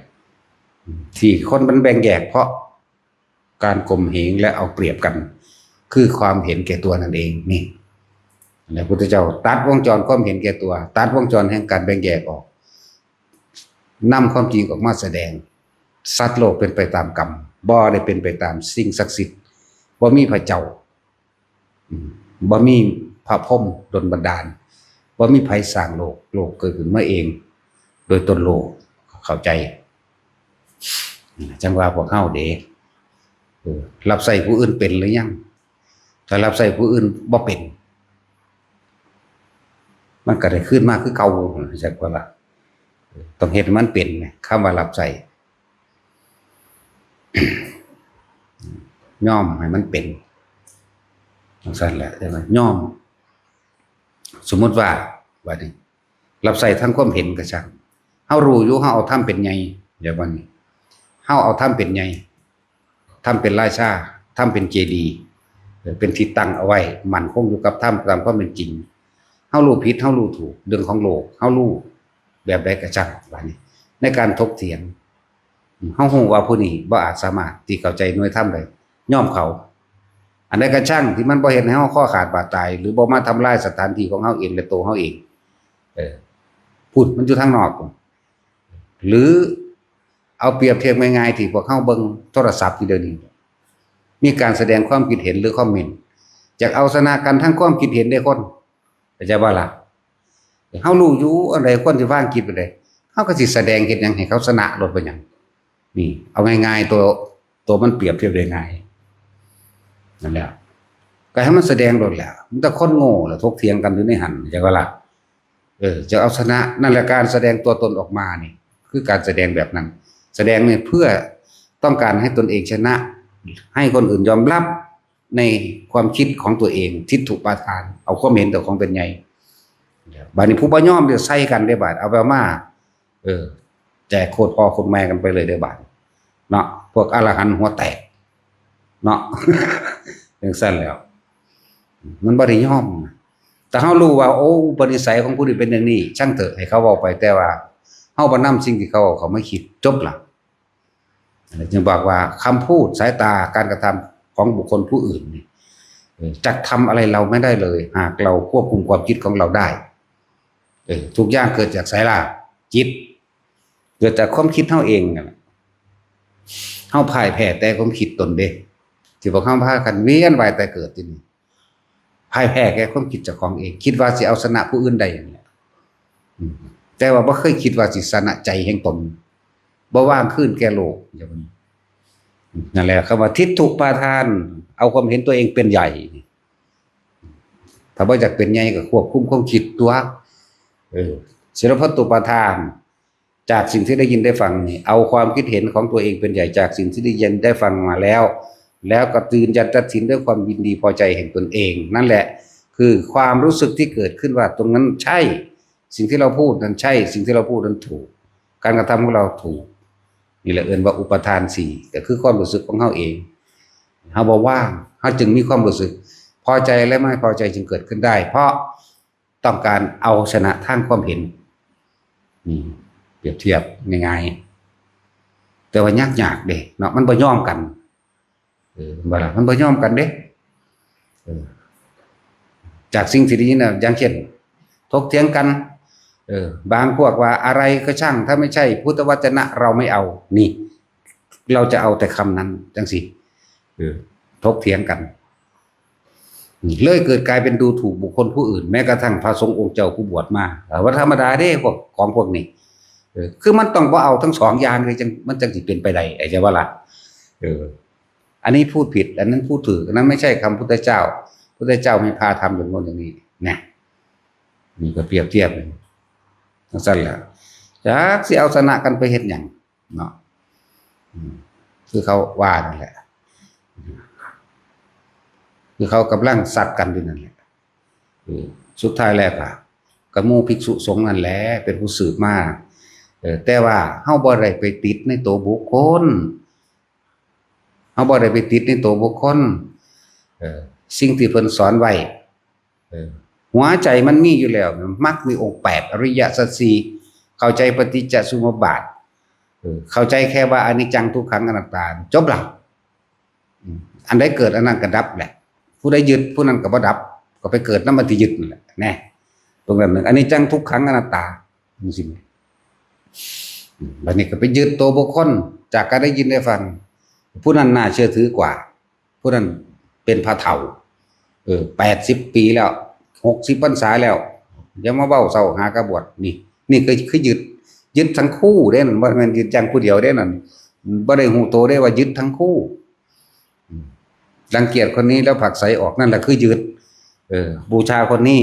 Speaker 1: ที่คนมันแบ่งแยกเพราะการข่มเหงและเอาเปรียบกันคือความเห็นแก่ตัวนั่นเองนี่พระพุทธเจ้าตัดวงจรความเห็นแก่ตัวตัดวงจรแห่งการแบ่งแยกออกนำความจริงออกมาแสดงสัตว์โลกเป็นไปตามกรรมบ่ได้เป็นไปตามสิ่งศักดิ์สิทธิ์บ่มีพระเจ้าบ่มีพระพรหมดลบันดาลบ่มีไผสร้างโลกเกิดขึ้นมาเองโดยตนโลกเข้าใจจังว่าพวกเฮาเด้รับใส่ผู้อื่นเป็นหรือยังถ้ารับใส่ผู้อื่นบ่เป็นมันก็ได้ขึ้นมาคือเก่าจักว่าล่ะต้องเฮ็ดให้มันเป็นคำว่ารับใส่ย่อมให้มันเป็นจังซั่นแหละใช่มั้ยย่อมสมมุติว่านี้รับใส่ทั้งความเห็นก็ช่างเฮารู้อยู่เฮาเอาทำเป็นใหญ่อย่างว่านี้เฮาเอาทำเป็นใหญ่ทำเป็นราชาทำเป็นเจดีย์เป็นที่ตั้งเอาไว้มั่นคงอยู่กับธรรมตามความเป็นจริงเฮารู้ผิดเฮารู้ถูกเรื่องของโลกเฮารู้แบบใดก็ช่างว่านี้ในการถกเถียงเฮาฮู้ว่าผู้นี้บ่อาจสามารถที่เข้าใจหน่วยธรรมได้ยอมเขาอันใดก็ช่างที่มันบ่เฮ็ดให้เฮาข้อขาดบาดตายหรือบ่มาทำลายสถานที่ของเฮาเองและตัวเฮาเองพูดมันอยู่ทางนอกหรือเอาเปรียบเทียบง่ายๆที่พวกเฮาเบิ่งโทรศัพท์ที่เดี๋ยวนี้ มีการแสดงความคิดเห็นหรือคอมเมนต์จากเอาชนะกันทั้งความคิดเห็นได้คนเข้าใจบ่ล่ะเฮารู้อยู่อะไรคนสิวางคิดไปเลยเฮาก็สิแสดงเฮ็ดหยังให้เขาชนะลดไปหยังนี่เอาง่ายๆตัวมันเปรียบเทียบได้ง่ายนั่นแหละก็ให้มันแสดงโดดแหละมันแต่คนโง่แล้วถกเถียงกันอยู่ในหันจังว่าล่ะจะเอาชนะนั่นแหละการแสดงตัวตนออกมานี่คือการแสดงแบบนั้นแสดงเนี่ยเพื่อต้องการให้ตนเองชนะให้คนอื่นยอมรับในความคิดของตัวเองทิฏฐุปาทานเอาความเห็นตัวของเป็นใหญ่บัดนี้ผู้บ่ยอมเดี๋ยวใส่กันได้บาดเอาไปมาแจกโคตรพ่อโคตรแม่กันไปเลยได้บาดเนาะพวกอรหันต์หัวแตกเนาะอย่างสั้นแล้วมันบ่ได้ยอมแต่เฮารู้ว่าโอ้อุปนิสัยของผู้นี้เป็นอย่างนี้ช่างเถอะให้เขาเว้าไปแต่ว่าเฮาบ่นำสิ่งที่เขาไม่คิดจบล่ะจึงบอกว่าคำพูดสายตาการกระทำของบุคคลผู้อื่นนี่จะทำอะไรเราไม่ได้เลยหากเราควบคุมความคิดของเราได้ทุกอย่างเกิดจากสายล่ะจิตเกิดจากความคิดเฮาเองนั่นแหละเฮาพ่ายแพ้แต่ความคิดตนเด้ที่พวกเฮาพากันเวียนว่ายแต่เกิดที่นี่พ่ายแพ้แก่ความคิดเจ้าของเองคิดว่าสิเอาชนะผู้อื่นได้อย่างนี้แต่ว่าบ่เคยคิดว่าสิชนะใจแห่งตนบ่ว่างขึ้นแก่โลกอย่างนี้นั่นแหละคำว่าทิฏฐุปาทานเอาความเห็นตัวเองเป็นใหญ่ถ้าบ่อยากเป็นใหญ่ก็ควบคุมความคิดตัวศิลปตุปาทานจากสิ่งที่ได้ยินได้ฟังนี่เอาความคิดเห็นของตัวเองเป็นใหญ่จากสิ่งที่ได้ยินได้ฟังมาแล้วก็ตื่นยันตัดสินด้วยความยินดีพอใจแห่งตนเองนั่นแหละคือความรู้สึกที่เกิดขึ้นว่าตรงนั้นใช่สิ่งที่เราพูดนั้นใช่สิ่งที่เราพูดนั้นถูกการกระทำของเราถูกนี่แหละเอิ้นว่าอุปทานสี่ก็คือความรู้สึกของเฮาเองเฮาบ่ว่างเฮาจึงมีความรู้สึกพอใจและไม่พอใจจึงเกิดขึ้นได้เพราะต้องการเอาชนะทางความเห็นนี่เปรียบเทียบง่ายๆแต่ว่ายากๆเด้เนาะมันบ่ยอมกันบ่ล่ะมันบ่ยอมกันเด้จากสิ่งที่ดีน่ะอย่างเช่นถกเถียงกันบางพวกว่าอะไรก็ช่างถ้าไม่ใช่พุทธวจนะเราไม่เอานี่เราจะเอาแต่คำนั้นจังสิถกเถียงกันเลยเกิดกลายเป็นดูถูกบุคคลผู้อื่นแม้กระทั่งพระสงฆ์องค์เจ้าผู้บวชมาว่าธรรมดาเด้พวกของพวกนี้คือมันต้องบ่เอาทั้งสองอย่างเลยจังมันจังสิเป็นไปได้ไอ้เจ้าว่าล่ะอันนี้พูดผิดอันนั้นพูดถูกอันนั้นไม่ใช่คำพุทธเจ้าพุทธเจ้าไม่พาทำอย่างโน้นอย่างนี้นะนี่ก็เปรียบเทียบสั้นแหละจากสิเอาชนะกันไปเฮ็ดหยังเนาะคือเขาว่านั่นแหละคือเขากำลังสัตว์กันอยู่นั่นแหละสุดท้ายแล้วก็หมู่ภิกษุสงฆ์นั่นแหละเป็นผู้สืบมาแต่ว่าเฮาบ่ได้ไปติดในตัวบุคคลเฮาบ่ได้ไปติดในตัวบุคคลสิ่งที่เพิ่นสอนไว้หัวใจมันมีอยู่แล้วมรรคมีองค์8อริยสัจสี่เข้าใจปฏิจจสมุปบาทเข้าใจแค่ว่าอนิจจังทุกขังอนัตตาจบแล้วอันใดเกิดอันนั้นก็ดับแหละผู้ใดยึดผู้นั้นก็บ่ดับก็ไปเกิดนำมันที่ยึดนั่นแหละแน่ตรงนั้นนึงอนิจจังทุกขังอนัตตาจังซี่บัดนี้ก็ไปยึดตัวบุคคลจากการได้ยินได้ฟังผู้นั้นน่าเชื่อถือกว่าผู้นั้นเป็นพระเฒ่า80 ปีแล้ว60 พรรษาแล้วอย่ามาเว้าเซาหากบฏนี่คือยึดทั้งคู่เด้นั่นบ่แม่นยึดจังผู้เดียวเด้นั่นบ่ได้ฮู้โตได้ว่ายึดทั้งคู่รังเกียจคนนี้แล้วผลักไสออกนั่นแหละคือยึดบูชาคนนี้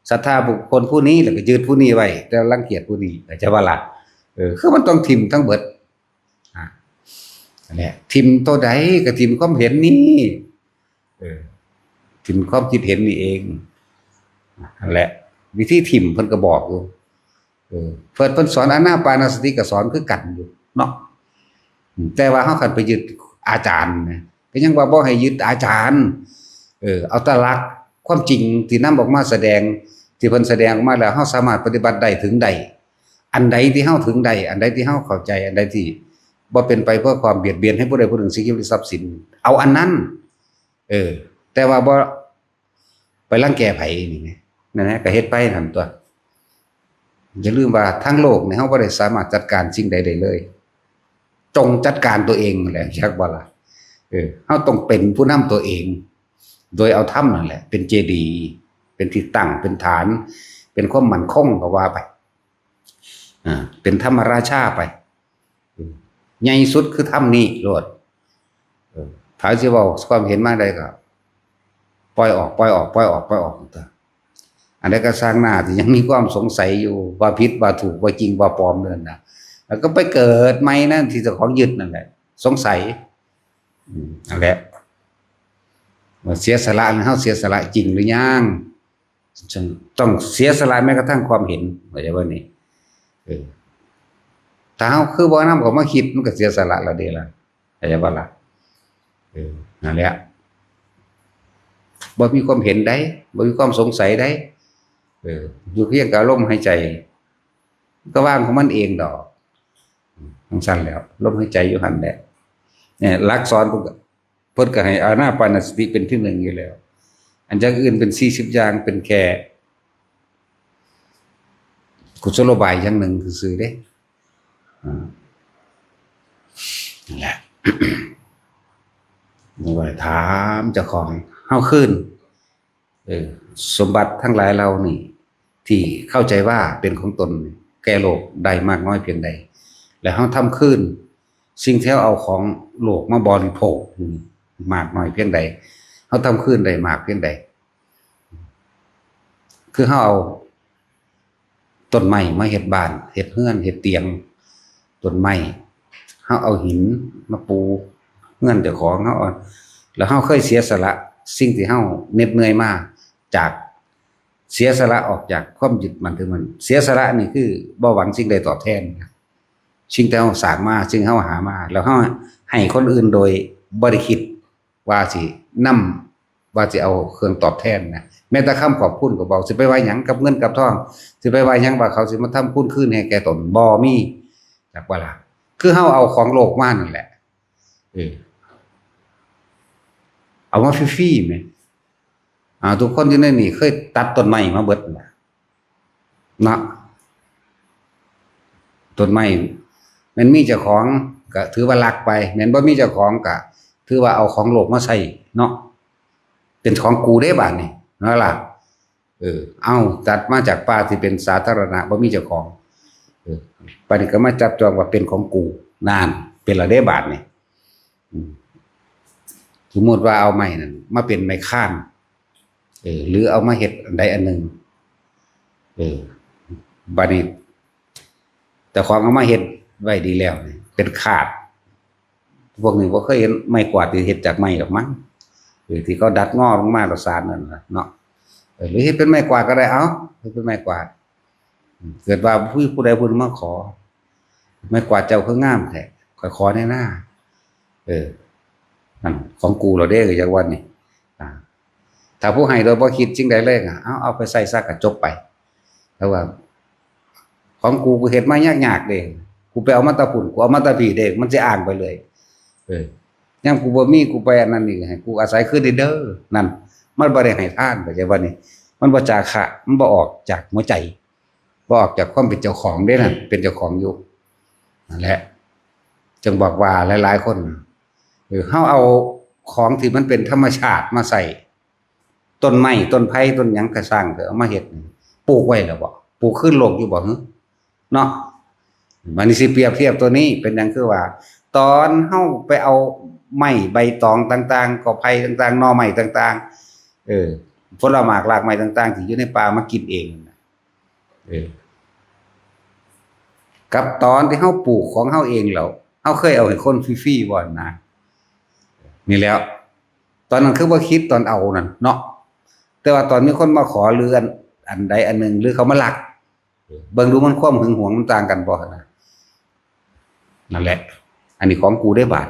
Speaker 1: ศรัทธาบุคคลผู้นี้แล้วก็ยึดผู้นี้ไว้แต่รังเกียจผู้นี้จะว่าล่ะคือมันต้องทิ่มทั้งเบิดนั่นแหละทิ่มตัวใดก็ทิ่มความเห็นนี้ทิ่มความคิดเห็นนี่เองนั่นแหละวิธีทิ่มเพิ่นก็บอกอยู่เพิ่นสอนอานาปานสติก็สอนคือกันอยู่เนาะแต่ว่าเฮาคันไปยึดอาจารย์นะก็ยังว่าบ่ให้ยึดอาจารย์เอาแต่หลักความจริงที่นำออกมาแสดงที่เพิ่นแสดงออกมาแล้วเฮาสามารถปฏิบัติได้ถึงใดอันใดที่เฮาถึงใดอันใดที่เฮาเข้าใจอันใดที่บ่เป็นไปเพื่อความเบียดเบียนให้ผู้ใดผู้หนึ่งสิทธิทรัพย์สินเอาอันนั้นแต่ว่าบ่ไปรังแกไผนี่ไงนั่นแหละก็เฮ็ดไปหั่นตัวอย่าลืมว่าทั้งโลกเนี่ยเฮาบ่ได้สามารถจัดการสิ่งใดได้เลยจงจัดการตัวเองแหละจักบ่ล่ะ เฮาต้องเป็นผู้นำตัวเองโดยเอาถ้ำนั่นแหละเป็นเจดีย์เป็นที่ตั้งเป็นฐานเป็นความมั่นคงก็ว่าไปเป็นธรรมราชาไปใหญ่สุดคือถ้ำนี้โลดถ้าสิเว้าความเห็นมาได้ก็ปล่อยออกอันใดก็สร้างหน้าที่ยังมีความสงสัยอยู่ว่าผิดว่าถูกว่าจริงว่าปลอมนั่นน่ะแล้วก็ไปเกิดใหม่นั่นที่เจ้าของยึดนั่นแหละสงสัยนั่นแหละว่าเสียสละเฮาเสียสละจริงหรือยังต้องเสียสละแม้กระทั่งความเห็นว่าจะว่านี่ถ้าเฮาคือบ่นำเขามาคิดมันก็เสียสละแล้วเด้ล่ะเข้าใจบ่ล่ะนั่นแหละบ่มีความเห็นใดบ่มีความสงสัยใดอยู่เพียงกับลมหายใจก็ว่างของมันเองดอกทั้งสั้นแล้วลมหายใจอยู่หั่นแหละเนี่ยหลักสอนเพิ่นก็ให้อานาปานสติเป็นที่หนึ่งอยู่แล้วอันอย่างอื่นเป็น40อย่างเป็นแค่กุศโลบายอย่างหนึ่งซื่อๆเด้นั่นแหละบ่ว่าถามเจ้าของเฮาคืนสมบัติทั้งหลายเรานี่ที่เข้าใจว่าเป็นของตนแก่โลกได้มากน้อยเพียงใดแล้วเฮาทำคืนสิ่งที่เอาของโลกมาบริโภคมากน้อยเพียงใดเฮาทำคืนได้มากเพียงใดคือเฮาเอาต้นไม้มาเฮ็ดบ้านเฮ็ดเรือนเฮ็ดเตียงต้นไม้เฮาเอาหินมาปูเรือนเจ้าของเฮาแล้วเฮาเคยเสียสละสิ่งที่เฮาเหน็ดเหนื่อยมาจากเสียสละออกจากความยึดมั่นถือมั่นเสียสละนี่คือบ่หวังสิ่งใดตอบแทนสิ่งที่เฮาสร้างมาสิ่งเฮาหามาแล้วเฮาให้คนอื่นโดยบ่ได้คิดว่าสินำว่าสิเอาเครื่องตอบแทนนะแม้แต่คำขอบคุณก็บอกสิไปว่าหยังกับเงินกับทองสิไปว่าหยังว่าเขาสิมาทำคุณคืนให้แก่ตนบ่มีจักว่าล่ะคือเฮาเอาของโลกมานั่นแหละเอามาฟรีๆแม่ทุกคนที่ในนี่เคยตัดต้นไม้มาเบิดนะต้นไม้มันมีเจ้าของก็ถือว่าลักไปแม่นบ่มีเจ้าของก็ถือว่าเอาของโลกมาใช้เนาะเป็นของกูเด้บาดนี้นั่นล่ะเอาตัดมาจากป่าที่เป็นสาธารณะบ่มีเจ้าของปานนี้ก็มาจับจองว่าเป็นของกูนานเป็นละเด้บาดนี้สมมุติว่าเอาไม้นั่นมาเป็นไม้ค้านหรือเอามาเฮ็ดอันใดอันหนึ่งบัดนี้แต่ของเอามาเฮ็ดไว้ดีแล้วเป็นขาดพวกนี้บ่เคยเห็นไม้กวาดที่เฮ็ดจากไม้ดอกมั้งที่เขาดัดงอลงมาต่อสารนั่นน่ะเนาะหรือเฮ็ดเป็นไม้กวาดก็ได้เฮ็ดเป็นไม้กวาดเกิดว่าผู้ใดผู้หนึ่งมาขอไม้กวาดเจ้าคืองามแท้ขอแน่หน้านั่นของกูเราเด้อจักวันนี้ถ้าผู้ให้โดยบ่คิดจริงใดเลยเอาไปใส่ซะก็จบไปแต่ว่าของกูเฮ็ดมายากๆเด้กูไปเอามาตะพุ่นกูเอามาตะพี่เด้มันสิอ้างไปเลยยังกูบ่มีกูไปอันนั้นนี่ให้กูอาศัยคืนเด้อนั่นมันบ่ได้ให้ทานเข้าใจบ่นี่มันบ่จาคะมันบ่ออกจากหัวใจบ่ออกจากความเป็นเจ้าของเด้นั่นเป็นเจ้าของอยู่นั่นแหละจึงบอกว่าหลายๆคนเฮาเอาของที่มันเป็นธรรมชาติมาใส่ต้นไม้ต้นไผ่ต้นหยังก็สร้างเถอะเอามาเฮ็ดปลูกไว้แล้วบ่ปลูกขึ้นโลกอยู่บ่ฮึเนาะมันสิเปรียบเทียบตัวนี้เป็นหยังคือว่าตอนเฮาไปเอาไม้ใบตองต่างๆกอไผ่ต่างๆหน่อไม้ต่างๆผลหมากรากไม้ต่างๆที่อยู่ในป่ามากินเองกับตอนที่เฮาปลูกของเฮาเองแล้วเฮาเคยเอาให้คนฟรีๆบ่นะนี่แล้วตอนนั้นคือบ่คิดตอนเอานั่นเนาะแต่ว่าตอนมีคนมาขอเรือนอันใดอันหนึ่งหรือเขามาลักเบิ่งดูมันความหึงหวงมันต่างกันบ่นะนั่นแหละอันนี้ของกูได้บาด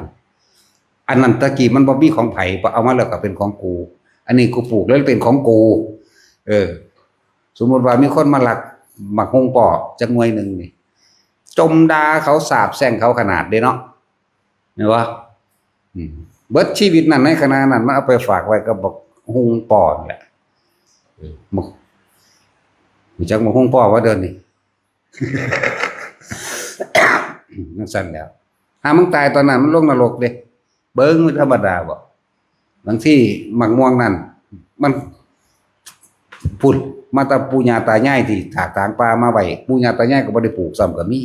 Speaker 1: อันนั้นตะกี้มันบ่มีของไผเอามาแล้วก็เป็นของกูอันนี้กูปลูกแล้วเป็นของกูสมมุติว่ามีคนมาลักหมักฮงปอจักหน่วยนึงนี่จมด่าเขาสาปแช่งเขาขนาดเด้เนาะเห็นบ่เบิดชีวิตนั้นในขณะนั้นมันเอาไปฝากไว้กับบักฮงปอแหละรู้จักบักฮงปอว่าเดินนี่ นั่นสั่นแล้วมึงตายตอนนั้นมันลงนรกเด้ เบิ่งธรรมดาบ่บางที่หมักม่วงนั่นมันพุดมาแตะปู่ย่าตายายที่ถากถางป่ามาไว้ปู่ย่าตายายก็บ่ได้ปลูกซ้ำก็มี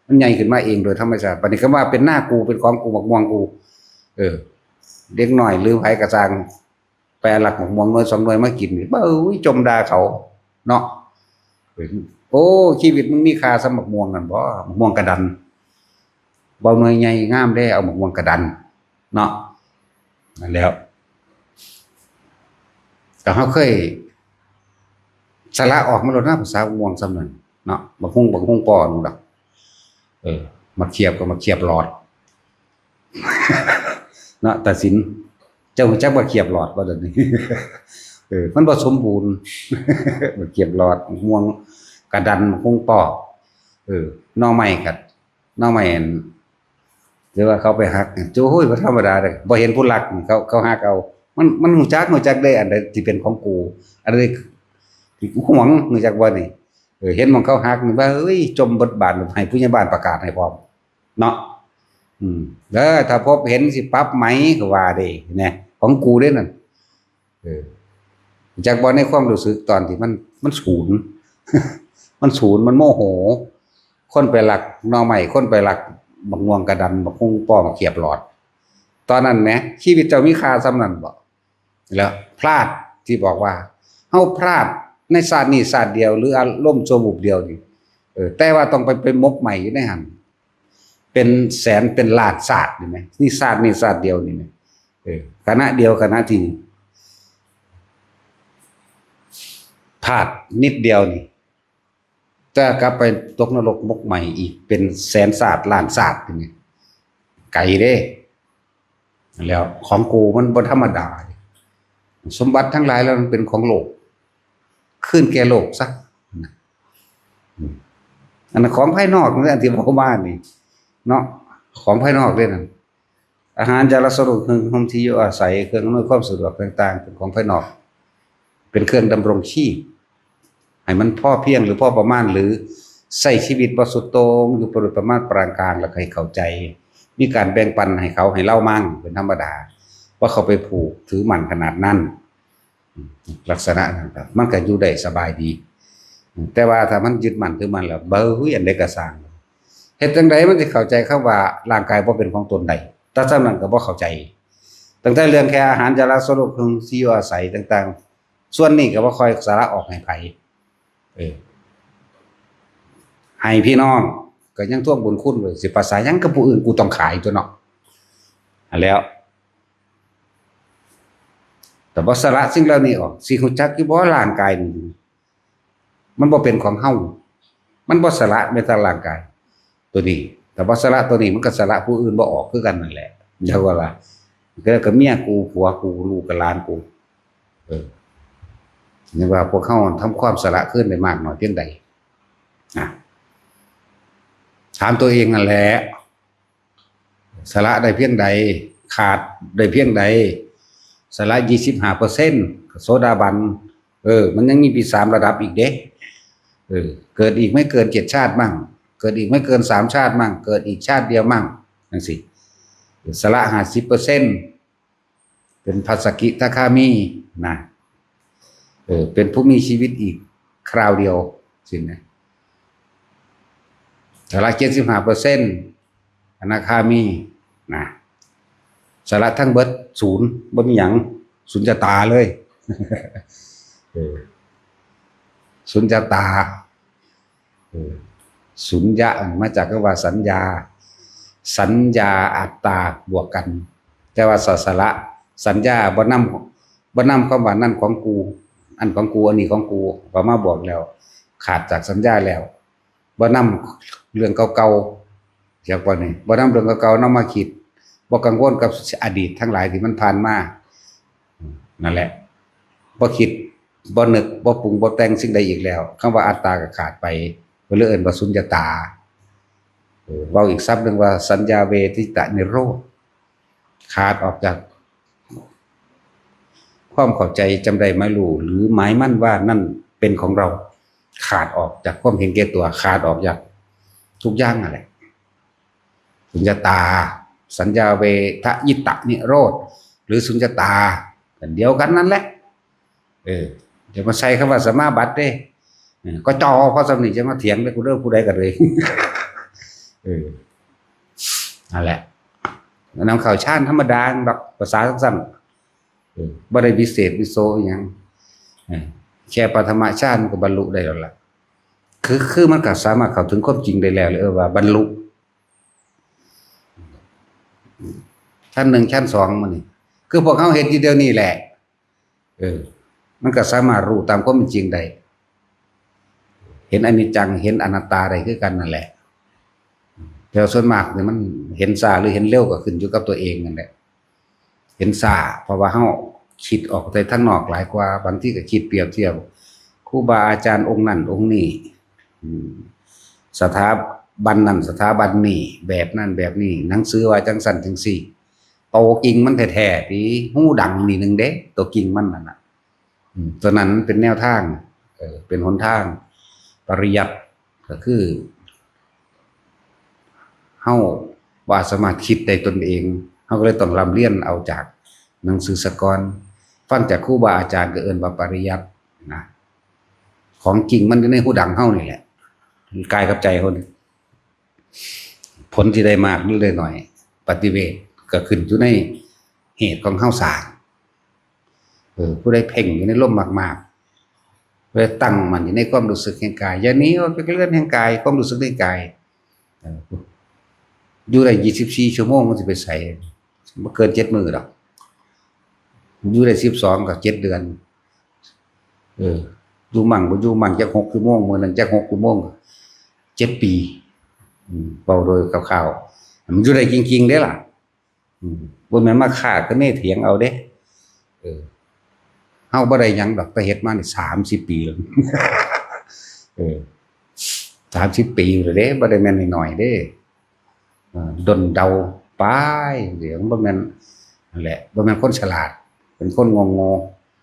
Speaker 1: มันใหญ่ขึ้นมาเองโดยธรรมชาติบัดนี้ก็ว่าเป็นหน้ากูเป็นของกูหมักม่วงกูเด็กน้อยหรือไผก็สร้างแปรหลักหมักม่วงน้อย2หน่วยมากินเบ้ยจมด่าเขาเนาะโอ้ชีวิตมึงมีค่าสำหรับหมักม่วงนั่นบ่หมักม่วงกระดันบ่หน่วยใหญ่งามได้เอาหมักม่วงกระดันเนาะนั่นแล้วก็เฮาเคยสละออกมาโลดนะภาษาม่วงซ้ำนั่นเนาะบักฮุงปอนู่นดอกมาเขียบก็มาเขียบหลอดเนาะตัดสินเจ้าจักว่าเขียบหลอดบ่เดี๋ยวนี้มันบ่สมบูรณ์บ่เขียบหลอดม่วงกระดันฮุงปอน้องใหม่ครับน้องใหม่หรือว่าเขาไปหักโจ้ยบ่ธรรมดาเด้บ่เห็นผู้รักเขาหักเอามันฮู้จักได้อันใดที่เป็นของกูอันใดที่กูหวังรู้จักบ่นี่เห็นหม้องเขาหักนี่ว่าเอ้ยจมบทบาทให้ผู้ใหญ่บ้านประกาศให้พร้อมเนาะถ้าพบเห็นสิปรับไหมก็ว่าเด้เนี่ยของกูเด้นั่นจักบ่ในความรู้สึกตอนที่มันศูนย์ มันศูนย์มันโมโหคนไปหลักนอใหม่คนไปหลักบักง่วงกระดันบักฮุงป้อมาเขียบหลอดตอนนั้นแหมชีวิตเจ้ามีค่าส่ำนั้นบ่แล้วพลาดที่บอกว่าเฮาพลาดในศาสตร์นี้ศาสตร์เดียวหรืออารมณ์ชั่ววูบเดียวนี่แต่ว่าต้องไปมกใหม่อยู่ในหั่นเป็นแสนเป็นล้านศาสตร์นี่แหมนี่ศาสตร์เดียวนี่แหมคณะเดียวคณะที่พลาดนิดเดียวนี่จะกลับไปตกนรกมกใหม่อีกเป็นแสนศาสตร์ล้านศาสตร์นี่ไกลเด้แล้วของกูมันบ่ธรรมดาสมบัติทั้งหลายแล้วมันเป็นของโลกขึ้นแก่โลกซะอันนั้นของภายนอกนั่นที่บอกว่านี่เนาะของภายนอกเด้นั่นอาหารจาระสรุปเครื่องห่มที่อยู่อาศัยเครื่องอำนวยความสะดวกต่างๆเป็นของภายนอกเป็นเครื่องดำรงชีพให้มันพอเพียงหรือพอประมาณหรือใช้ชีวิตบ่สุดโต่งอยู่ประมาณปานกลางแล้วให้เข้าใจมีการแบ่งปันให้เขาให้เล่ามั่งเป็นธรรมดาว่าเขาไปผูกถือมั่นขนาดนั้นลักษณะนั้นครับมันก็อยู่ได้สบายดีแต่ว่าถ้ามันยึดมั่นถือมั่นแล้วเบ้ออันใดก็สร้างเฮ็ดจังไดมันสิเข้าใจคำว่าร่างกายบ่เป็นของตนใดถ้าซั่นนั้นก็บ่เข้าใจตั้งแต่เรื่องแค่อาหารจาระสรุปเครื่องที่อยู่อาศัยต่างๆส่วนนี้ก็บ่ค่อยสาระออกให้ไผให้พี่น้องก็ยังท่วงบุญคุณเลยสิภาษายังกับผู้อื่นกูต้องขายตัวเนาะแล้วแต่บ่สละสิ่งเหล่านี้ออกสิฮู้จักอยู่บ่ร่างกายนี่มันบ่เป็นของเฮามันบ่สละแม้แต่ร่างกายตัวนี้แต่บ่สละตัวนี้มันก็สละผู้อื่นบ่ออกคือกันนั่นแหละจังว่าล่ะก็เมียกูผัวกูลูกกับหลานกูนี่ว่าพวกเฮาทำความสละขึ้นได้มากน้อยเพียงใดถามตัวเองนั่นแหละสละได้เพียงใดขาดได้เพียงใดสละ 25% โสดาบันมันยังมีปี3ระดับอีกเด้เกิดอีกไม่เกิน7ชาติมั่งเกิดอีกไม่เกิน3ชาติมั่งเกิดอีกชาติเดียวมั่งจังซี่สละ 50% เป็นภัสสกิทาคามีนะเป็นผู้มีชีวิตอีกคราวเดียวสินะสละ 75% อนาคามีนะสละทั้งเบิดศูนย์บ่มีหยังสุญญตาเลยสุญญตาสุญญะมาจากคำว่าสัญญาอัตตาบวกกันแต่ว่าสละสัญญาบ่นำคำว่านั่นของกูอันของกูอันนี้ของกูก็มาบอกแล้วขาดจากสัญญาแล้วบ่นำเรื่องเก่าๆจากว่านี่บ่นำเรื่องเก่าๆนำมาคิดบ่กังวลกับอดีตทั้งหลายที่มันผ่านมานั่นแหละบ่คิดบ่นึกบ่ปรุงบ่แต่งสิ่งใดอีกแล้วคำว่าอัตตาก็ขาดไปก็เลยเอิ้นว่าสุญญตาเว้าอีกศัพท์นึงว่าสัญญาเวทิตะนิโรธขาดออกจากความเข้าใจจำได้หมายรู้หรือหมายมั่นว่านั่นเป็นของเราขาดออกจากความเห็นแก่ตัวขาดออกจากทุกอย่างนั่นแหละสุญญตา สัญญาเวทยิตะนิโรธหรือสุญญตาเดียวกันนั่นแหละเดี๋ยวมาใช้คำว่าสมาบัติเด้ก็จอเพราะสำนีจะมาเถียงได้กูเรื่องผู้ใดกันเลยนั่นแหละนำข่าวชาติธรรมดาแบบภาษาสั้นๆบ่ได้พิเศษวิโสอย่างแค่ปฐมชาติมันก็บรรลุได้แล้วล่ะคือมันก็สามารถเข้าถึงความจริงได้แล้วเลยว่าบรรลุชั้นหนึ่งชั้นสองมันนี่คือพวกเขาเห็นทีเดียวนี่แหละมันก็สามารถรู้ตามความเป็นจริงได้เห็นอนิจจังเห็นอนัตตาได้คือกันนั่นแหละแต่ส่วนมากเนี่ยมันเห็นซาหรือเห็นเร็วก็ขึ้นอยู่กับตัวเองนั่นแหละเห็นซาเพราะว่าเขาคิดออกไปทางนอกหลายกว่าบางที่ก็คิดเปรียบเทียบครูบาอาจารย์องค์นั้นองค์นี้สถาบันนั้นสถาบันนี้แบบนั้นแบบนี้หนังสือว่าจังสันจังสี่โตกิ่งมันแท้ๆที่หูดังนี่หนึ่งเด้ตัวกิ่งมันนั่นน่ะตัวนั้นเป็นแนวทางเป็นหนทางปริยัติก็คือเฮาว่าสามารถคิดได้ตนเองเฮาก็เลยต้องรำเรียนเอาจากหนังสือสกรฟังจากครูบาอาจารย์ก็เอิ้นว่าปริยัตินะของจริงมันอยู่ในหูดังเฮานี่แหละกายกับใจเฮานี่ผลที่ได้มากหรือได้น้อยปฏิเวทก็ขึ้นอยู่ในเหตุของเฮาสร้างผู้ใดเพ่งอยู่ในลมมากๆผู้ใดตั้งมันอยู่ในความรู้สึกแห่งกายอย่างนี้ว่าเป็นเรื่องแห่งกายความรู้สึกในกายอยู่ได้24ชั่วโมงมันสิไปใส่บ่เกิน7มื้อดอกอยู่ได้12ก็7เดือนอยู่มั่งบ่อยู่มั่งจัก6ชั่วโมงมื้อนึงจัก6ชั่วโมง7ปีเว้าโดยคร่าวๆมันอยู่ได้จริงๆเด้ล่ะบ่แม่นมาฆ่าก็เน่เถียงเอาเด้เฮาบ่ได้หยังดอกแต่เฮ็ดมานี่30 ปีแล้ว30 ปีแล้วเด้บ่ได้แม่นน้อยๆเด้ดนเดาไปเดี๋ยวบ่แม่นนั่นแหละบ่แม่นคนฉลาดเป็นคนงง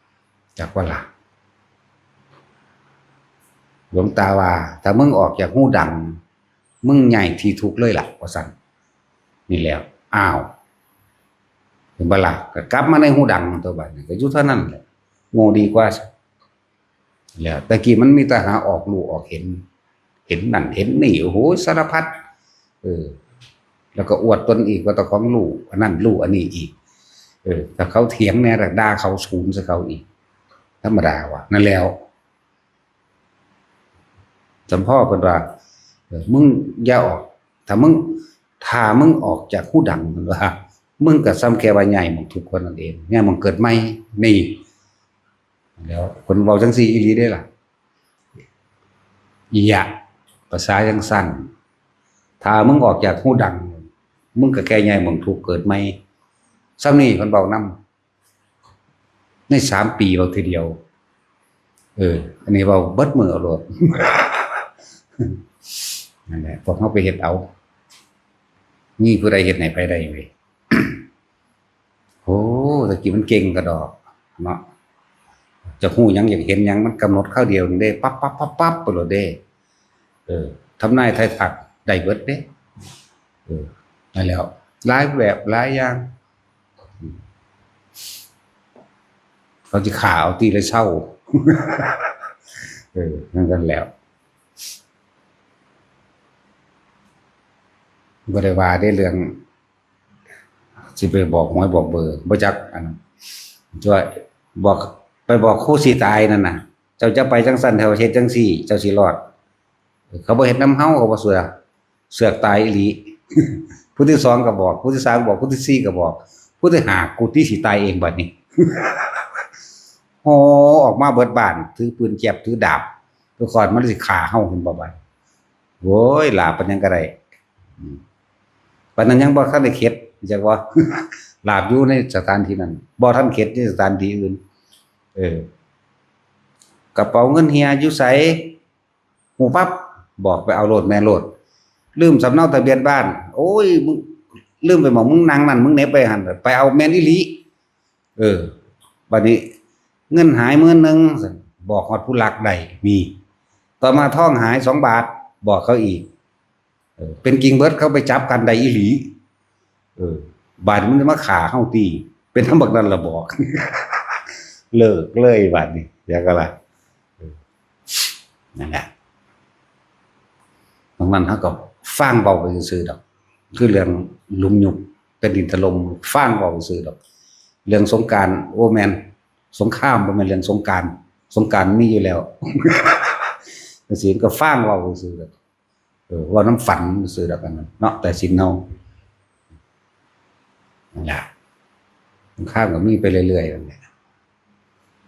Speaker 1: ๆจักว่าล่ะหลวงตาว่าถ้ามึงออกจากหูดังมึงใหญ่ที่ทุกข์เลยล่ะว่าซั่นนี่แล้วอ้าวเห็นบ่ล่ะก็กลับมาในหูดังตัวบัดนี้ก็อยู่เท่านั้นแหละโง่ดีกว่าแล้วตะกี้มันมีแต่หาออกรู้ออกเห็นนั่นเห็นนี่โอ้โหสารพัดแล้วก็อวดตนอีกว่าตะของรู้อันนั้นรู้อันนี้อีกถ้าเขาเถียงแน่ละด่าเขาศูนย์ซะเขาอีกธรรมดาว่ะนั่นแล้วจำพ่อเพิ่นว่ามึงอย่าออกถ้ามึงออกจากหูดังเพิ่นว่ามึงก็ซ้ำแค่ว่าใหญ่หมดทุกคนนั่นเองเนี่ยมันเกิดใหม่นี่แล้วคนเว้าจังซี่อีหลีได้ล่ะอย่าภาษาจังสั้นถ้ามึงออกจากหูดังมึงก็แค่ใหญ่หมดทุกเกิดใหม่ซ้ำนี่เพิ่นเว้านำใน3 ปีเว้าทีเดียวอันนี้เว้าเบิดมื้อเอาโลดนั่นแหละพวกเขาไปเฮ็ดเอานี่ผู้ใดเฮ็ดให้ไผได้เว้ยโอ้ตะกี้มันเก่งกระดอกเนาะจะฮู้หยังอยากเห็นหยังมันกำหนดคราวเดียวนี่เด้ปั๊บไปโลดเด้ทำนายทายทักได้เบิดเด้นั่นแล้วหลายแบบหลายอย่างเขาสิฆ่าเอาตีละเช้านั่นกันแล้วบ่ได้ว่าได้เรื่องสิไปบอกหวยบอกเบอร์บ่จักอันช่วยบอกไปบอกครูสิตายนั่นน่ะเจ้าจะไปจังซั่นแถวเฮ็ดจังซี่เจ้าสิรอดเขาบ่เฮ็ดนำเฮาเขาบ่เสือกตายอีหลีผู้ที่2ก็บอกผู้ที่3ก็บอกผู้ที่4ก็บอกผู้ที่5กูที่สิตายเองบัดนี้โหออกมาเบิดบ้านถือปืนแก๊ปถือดาบทุกคนมันสิฆ่าเฮาเห็นบ่บัดโว้ยหลาปานยังก็ได้ปานนั้นยังบ่ทันได้เข็ดจักว่าลาบอยู่ในสถานที่นั้นบ่ทันเข็ดในสถานที่อื่นกระเป๋าเงินเฮียอยู่ไสหูปั๊บบอกไปเอาโลดแม่โลดลืมสำเนาทะเบียนบ้านโอ้ยมึงลืมไปหม้องมึงนั่งนั่นมึงเหน็บไปหั่นไปเอาแม่นอีหลีบัดนี้เงินหายมื้อนึงบอกฮอดผู้ลักได้มีต่อมาทองหาย2 บาทบอกเขาอีกเป็นจริงเบิดเขาไปจับกันได้อีหลี บาดมันจะมาขาเฮาตีเป็นทั้งบักนั้นละบอก เลิกเลยบาดนี้อยากอะไรนั่นแหละบางมันเขาก็ฟังเบาไปซื่อๆดอกคือเรื่องลุมยุบเป็นดินถล่มฟังเบาซื่อดอกเรื่องสงกรานต์โอ้แมนสงครามบ่แม่นเรื่องสงกรานต์สงกรานต์มีอยู่แล้ว ศีลก็ฟังเบาซื่อดอกว่าน้ำฝันซื่อดอกกันเนาะแต่ศีลเฮานั่นแหละสงครามก็มีไปเรื่อยๆนั่นแหละ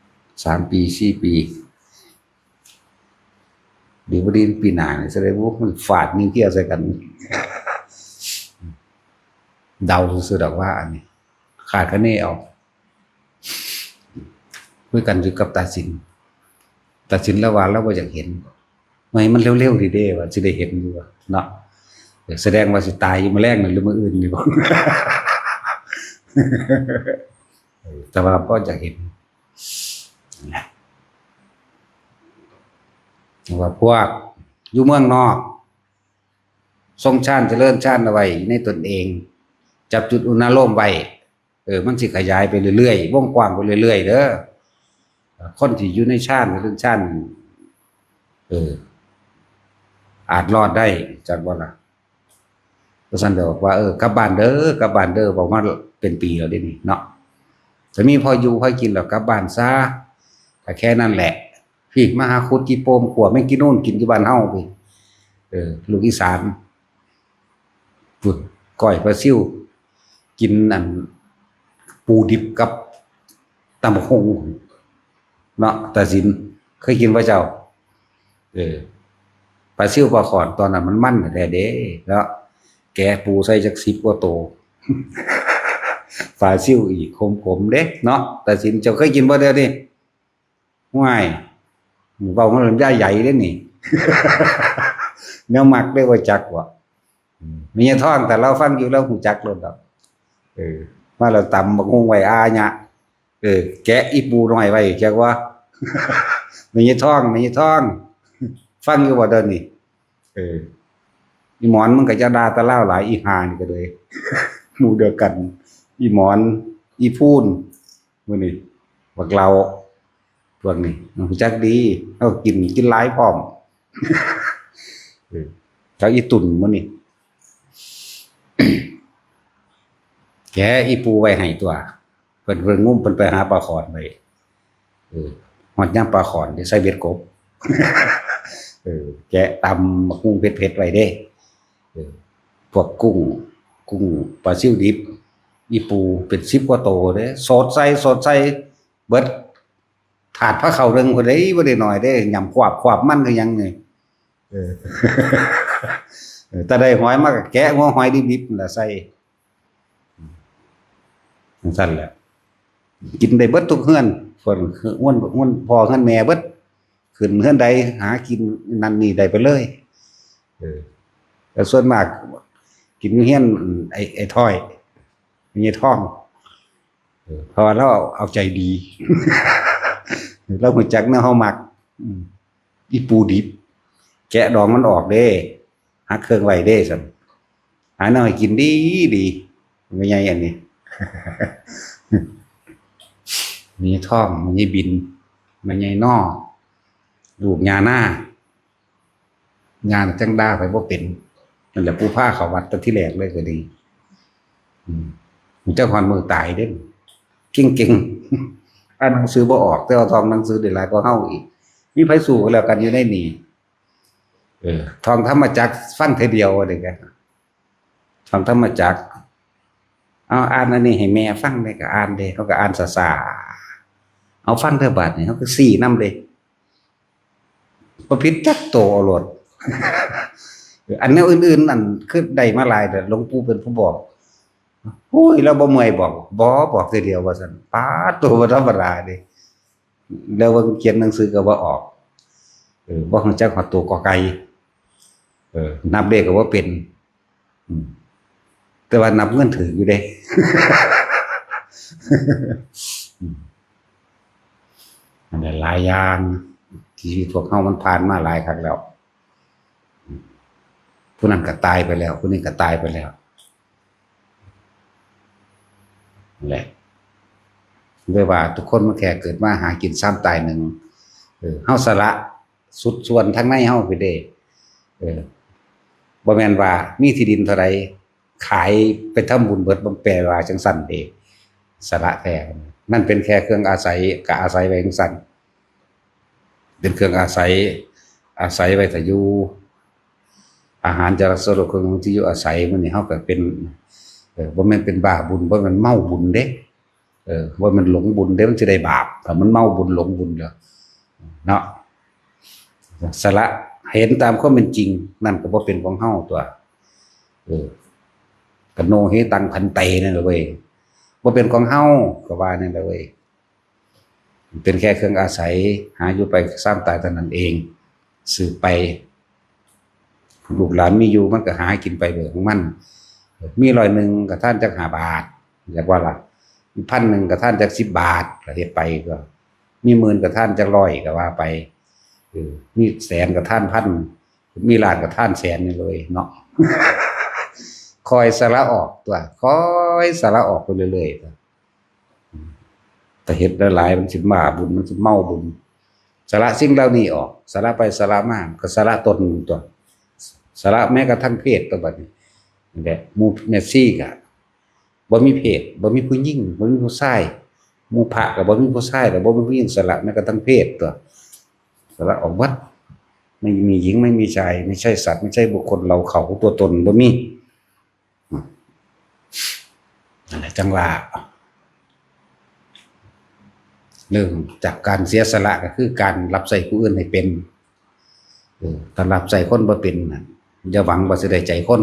Speaker 1: 3 ปี4 ปีดีบดีปีหน้าแสดงว่ามันฟาดนิวเคลียร์ใส่กันเดาซื่อๆดอกว่าอันนี้ขาดคะแนนเอาคุยกันอยู่กับตาสินแล้วว่าเราบ่อยากเห็นไม่มันเร็วๆดีเด้ว่าสิได้เห็นอยู่เนาะแสดงว่าสิตายอยู่มื้อแรกนั่นหรือมื้ออื่นนี่บ่ แต่ว่าก็อยากเห็นนะว่าพวกอยู่เมืองนอกทรงชาติเจริญชาติเอาไว้ในตนเองจับจุดอุณโลมไว้มันสิขยายไปเรื่อยๆวงกว้างไปเรื่อยๆเด้อคนที่อยู่ในชาติเรื่องชาติอาจรอดได้จากว่าล่ะเพราะฉะนั้นเดี๋ยวบอกว่ากลับบ้านเด้อบอกว่าเป็นปีแล้วเดี๋ยวนี้เนาะจะมีพออยู่พอกินแล้วกลับบ้านซะแต่แค่นั้นแหละพี่มาหาคุดกี่โปมขวบไม่กินโน่นกินที่บ้านเฮาพี่ลูกอีสานฝุ่นก้อยปลาซิ่วกินอันปูดิบกับตำบักหุ่งเนาะตาสินเคยกินป่ะเจ้าปลาซิ่วปลาขอนตอนนั้นมันมั่นแต่เด้แล้วแกปูใส่จัก10 กว่าโตปลาซิ่วอีกขมๆเด้เนาะตาสินเจ้าเคยกินบ่เด้อนี่ง่ายเบามันลำไยใหญ่เด้นี่ เนื้อหมักได้ว่าจักว่ะมีท้องแต่เราฟังอยู่แล้วหูจักเลยดอกว่าเราตำบักฮุ่งไว้อาญะแกะอีปูหน่อยไว้จักว่า มีท้องฟังอยู่ว่าเดินนี่อีหมอนมันก็จะด่าตะเล่าหลายอีหานี่ก็เลย หมู่เดียวกันอีหมอนอีพูนมื้อนี้บักเราพวกนี้หูจักดีเฮากินหลายพร้อม จากอีตุ่นมื้อนี้ แกอีปูไว้ให้ตัวเพิ่นงุ้มเพิ่นไปหาปลาขอนไว้ฮอดยามปลาขอนได้ใส่เบ็ดกบ แกะตำบักหุ่งเผ็ดๆไว้เด้พวกกุ้งปลาซิ่วดิบอีปูเป็น10 กว่าโตเด้สดใส่เบิดถาดพระเข้าเรื่องพุ่นเด้บ่ได้น้อยเด้ยำควบมันคือหยังนี่แต่ได้หอยมาก็แกะหัวหอยดิบๆนั่นล่ะใส่จังซั่นแหละกินได้เบิดทุกเฮือนเพิ่นอ้วนพ่อเฮือนแม่เบิดขึ้นเฮือนใดหากินนั่นนี่ได้ไปเลยแต่ส่วนมากกินเฮือนไอ้ถ้อยมีท้องเพราะว่าเราเอาใจดี เรารู้จักแนวเฮามักอีปูดิบแกะดองมันออกเด้หักเครื่องไว้เด้ซั่นหาแนวให้กินดีไม่ใหญ่อันนี้ มีท้องมีบินไม่ใหญ่นอลูกญาหน้างานจังด่าไปบ่เป็นนั่นแหละผู้พาเข้าวัดแต่ที่แรกเลยก็ดีเจ้าฮอนมือตายเด้เก่งๆอ่านหนังสือบ่ออกแต่ว่าท่องหนังสือได้หลายกว่าเฮาอีกมีไผสู้แล้วกันอยู่ในนี่ท่องธรรมจักรฟังเทื่อเดียวเด้กะท่องธรรมจักรเอาอ่านอันนี้ให้แม่ฟังได้ก็อ่านเด้เขาก็อ่านซ่าๆเอาฟังเท่าบาดนี่เขาก็ซี่นำเด้บ่ผิดจักโตเอาโลด อันแนวอื่นๆนั่นคือได้มาหลายแต่หลวงปู่เป็นผู้บอกโอ้ยเราบ่เมื่อยบอกทีเดียวว่าซั่นป๊าดตัวบ่ธรรมดาเด้แล้วว่าเขียนหนังสือก็บ่ออกบ่ฮู้จักฮอดตัวกอไก่นับเลขก็บ่เป็นแต่ว่านับเงินถืออยู่เด้ อันนี้หลายอย่างที่พวกเฮามันผ่านมาหลายครั้งแล้วผู้นั้นก็ตายไปแล้วผู้นี้ก็ตายไปแล้ว นั่นแหละด้วยว่าทุกคนมันแค่เกิดมาหากินซ้ำตายหนึ่งเฮาสละสุดส่วนทั้งในเฮาไปเด้บ่แม่นว่ามีที่ดินเท่าใดขายไปทำบุญเบิดบ่แปลว่าจังซั่นเด้สละแท้มันเป็นแค่เครื่องอาศัยก็อาศัยไว้จังซั่นเป็นเครื่องอาศัยไว้ถ้าอยู่อาหารจะรักษาโรคเครื่องที่อยู่อาศัยมันนี่เฮาก็เป็นบ่แม่นเป็นบ้าบุญบ่แม่นเมาบุญเด้ว่ามันหลงบุญเดี๋ยวมันจะได้บาปถ้ามันเมาบุญหลงบุญแล้วเนาะสละเห็นตามความเป็นจริงนั่นก็บ่เป็นของเฮาตัวกโนเฮตังพันเตนั่นแหละเว้ยบ่เป็นของเฮาก็ว่านั่นแหละเว้ยเป็นแค่เครื่องอาศัยหาอยู่ไปซ้ำตายเท่านั้นเองสืบไปลูกหลานมีอยู่มันก็หากินไปเรื่องของมันมีร้อยหนึ่งกับท่านจัก5 บาทอยากว่าล่ะมี1,000กับท่านจัก10 บาทก็เฮ็ดไปก็มี10,000กับท่านจัก100ก็ว่าไปมี100,000กับท่าน1,000มีล้านกับท่าน100,000นี่เลยเนาะ คอยสละออกตัวคอยสละออกไปเรื่อยๆแต่เฮ็ดหลายๆมันสิมาบุญมันสิเมาบุญสละสิ่งเหล่านี้ออกสละไปสละมาก็สละตนตัวสละแม้กระทั่งเพศตัวบัดนี้นี่แหละหมู่แม่ซี่ก็บ่มีเพศบ่มีผู้หญิงบ่มีผู้ชายหมู่พระก็บ่มีผู้ชายแล้วบ่มีผู้หญิงสละแม้กระทั่งเพศตัวสละออกวัดไม่มีหญิงไม่มีชายไม่ใช่สัตว์ไม่ใช่บุคคลเราเขาตัวตนบ่มีนั่นแหละจังว่าเรื่องจากการเสียสละก็คือการรับใช้ผู้อื่นให้เป็นถ้ารับใช้คนบ่เป็นอย่าหวังว่าสิได้ใจคน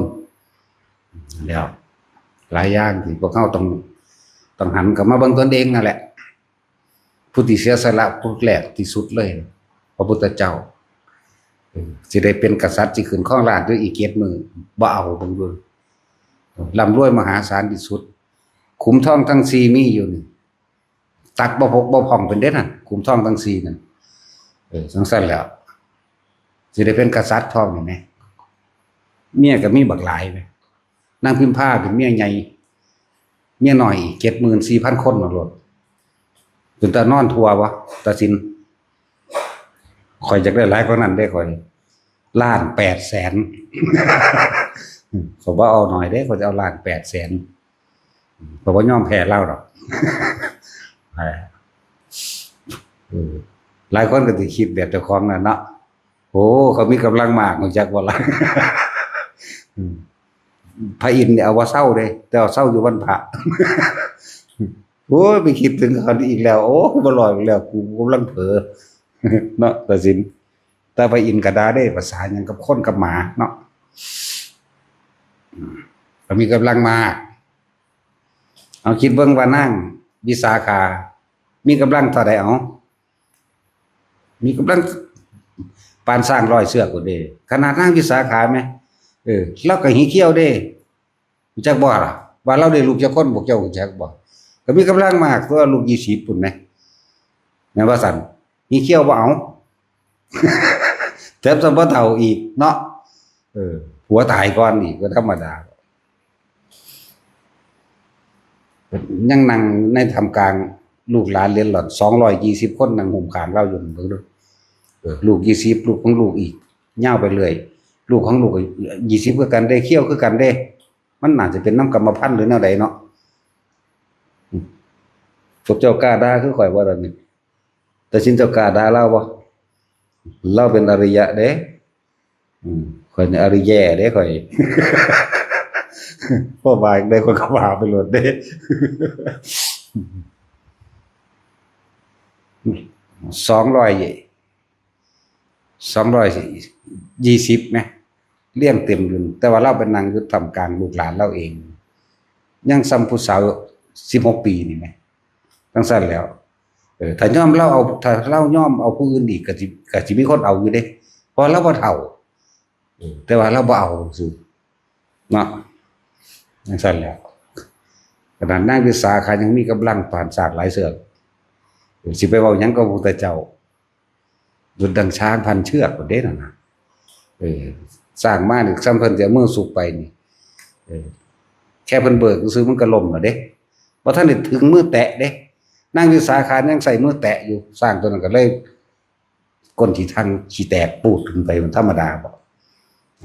Speaker 1: แล้วหลายอย่างที่พวกเขาต้องหันกลับมาเบิ่งตนเองนั่นแหละผู้ที่เสียสละผู้แรกที่สุดเลยพระพุทธเจ้าสิได้เป็นกษัตริย์สิขึ้นครองราชย์ด้วยอีก7 มื้อบ่เอาเบิ่งดูร่ำรวยมหาศาลที่สุดขุมทองทั้ง4มีอยู่นี่ตัดบ่พกบ่พ่องเป็นเด็ดนั่นขุมทองทั้ง4นั่นจังซั่นแล้วสิได้เป็นกษัตริย์ทองนี่แหมเมียก็มีบักหลายแหมนางพิมพาเป็นเมียใหญ่เมียน้อย 74,000 คนน่ะโลดจนตานอนทั่วบ่ตาสินข่อยอยากได้หลายกว่านั้นเด้ข่อย1,800,000 เขาบ่เอาหน่อยเด้เขาจะเอา1,800,000เขาบ่ยอมแพ้เราดอกหลายคนก็สิคิดแบบเจ้าของนั่นเนาะโอ้เขามีกำลังมากรู้จักบ่ล่ะพระอินทร์เนี่ยเอาว่าเศร้าเด้แต่เอาเศร้าอยู่วันพระโอ้ยไปคิดถึงเขาอีกแล้วโอ้บ่รอดอีกแล้วกูกำลังเผลอเนาะตัดสินแต่พระอินทร์ก็ด่าได้ภาษาหยังกับคนกับหมาเนาะก็มีกำลังมากเอาคิดเบิ่งว่านั่งวิสาขามีกำลังเท่าใดเอามีกำลังปานสร้าง100 เชือกพุ่นเด้ขนาดนั่งวิสาขาแม่เราก็หิเขี้ยวเด้รู้จักบ่ล่ะว่าเราได้ลูกจักคนพวกเจ้ารู้จักบ่ก็มีกำลังมากตัวลูก20พุ่นแหมแม่นว่าซั่นหิเขี้ยวบ่เอาแถมซะบ่เฒ่าอีกเนาะหัวตายก่อนอีกก็ธรรมดายังนั่งในทำกลางลูกหลานเรียนหลอด220 คนนั่งห่มข้างเราอยู่เบิ่งดูลูก20ลูกของลูกอีกยาวไปเรื่อยลูกของลูกก็20คือกันได้เขี้ยวคือกันเด้มันน่าจะเป็นน้ำกรรมพันธุ์หรือแนวใดเนาะพวกเจ้ากล้าด่าคือข่อยบ่ตอนนี้แต่สินเจ้ากล้าด่าเราบ่เราเป็นอริยะเด้ข่อยนี่อริแย่เด้ข่อยพ่อบายได้คนก็ว่าไปโลดเด้220มั้ยเลี้ยงเต็มอยู่แต่ว่าเราเป็นนางอยู่ท่ามกลางลูกหลานเราเองยังซ้ำผู้สาว16 ปีนี่แหมจังซั่นแล้วถ้ายอมเราเอาถ้าเรายอมเอาผู้อื่นอีกก็สิมีคนเอาอยู่เด้เพราะเราบ่เฒ่าแต่ว่าเราบ่เอาซื่อเนาะจังซั่นแล้วขนาดนางวิสาขายังมีกำลังปานสากหลายเสือกสิไปเว้าหยังกับพระพุทธเจ้าดุจดังช้างพันเชือกพุ่นเด้นั่นน่ะสร้างมานี่ซ้ำเพิ่นจะมือสุกไปนี่แค่เพิ่นเบิกซื่อมันก็ล่มแล้วเด้ บ่ทันได้ถึงมือแตะเด้นางวิสาขายังใส่มือแตะอยู่สร้างตัวนั้นก็เลยก้นที่ทางขี้แตกปูดขึ้นไปมันธรรมดาบ่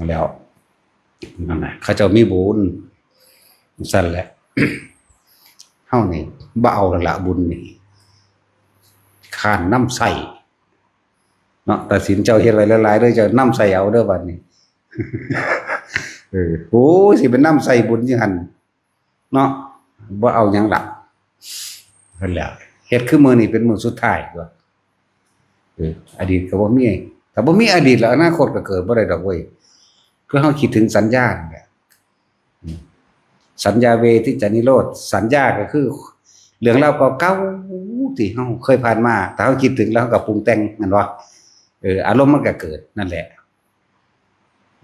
Speaker 1: แล้วนั่นน่ะเขาเจ้ามีบุญสั่นแหละ เฮานี่บ่เอาละบุญนี่ข้านน้ำใส่เนาะตัดสินเจ้าเฮ็ดไว้หลายๆเด้อเจ้าน้ำใส่เอาเด้อบัดนี้ โอ้ยสิเป็นน้ำใส่บุญจังหั่นเนาะบ่เอาหยังล่ะนั่นแหละเฮ็ดคือมื้อนี้เป็นมื้อสุดท้ายตัวอดีตก็บ่มีถ้าบ่มีอดีตแล้วอนาคตก็เกิดบ่ได้ดอกเว้ยคือเฮาคิดถึงสัญญานั่นแหละสัญญาเวทิจนิโรธสัญญาก็คือเรื่องราวเก่าๆที่เฮาเคยผ่านมาถ้าเฮาคิดถึงแล้วก็ปรุงแต่งนั่นว่าอารมณ์มันก็เกิดนั่นแหละ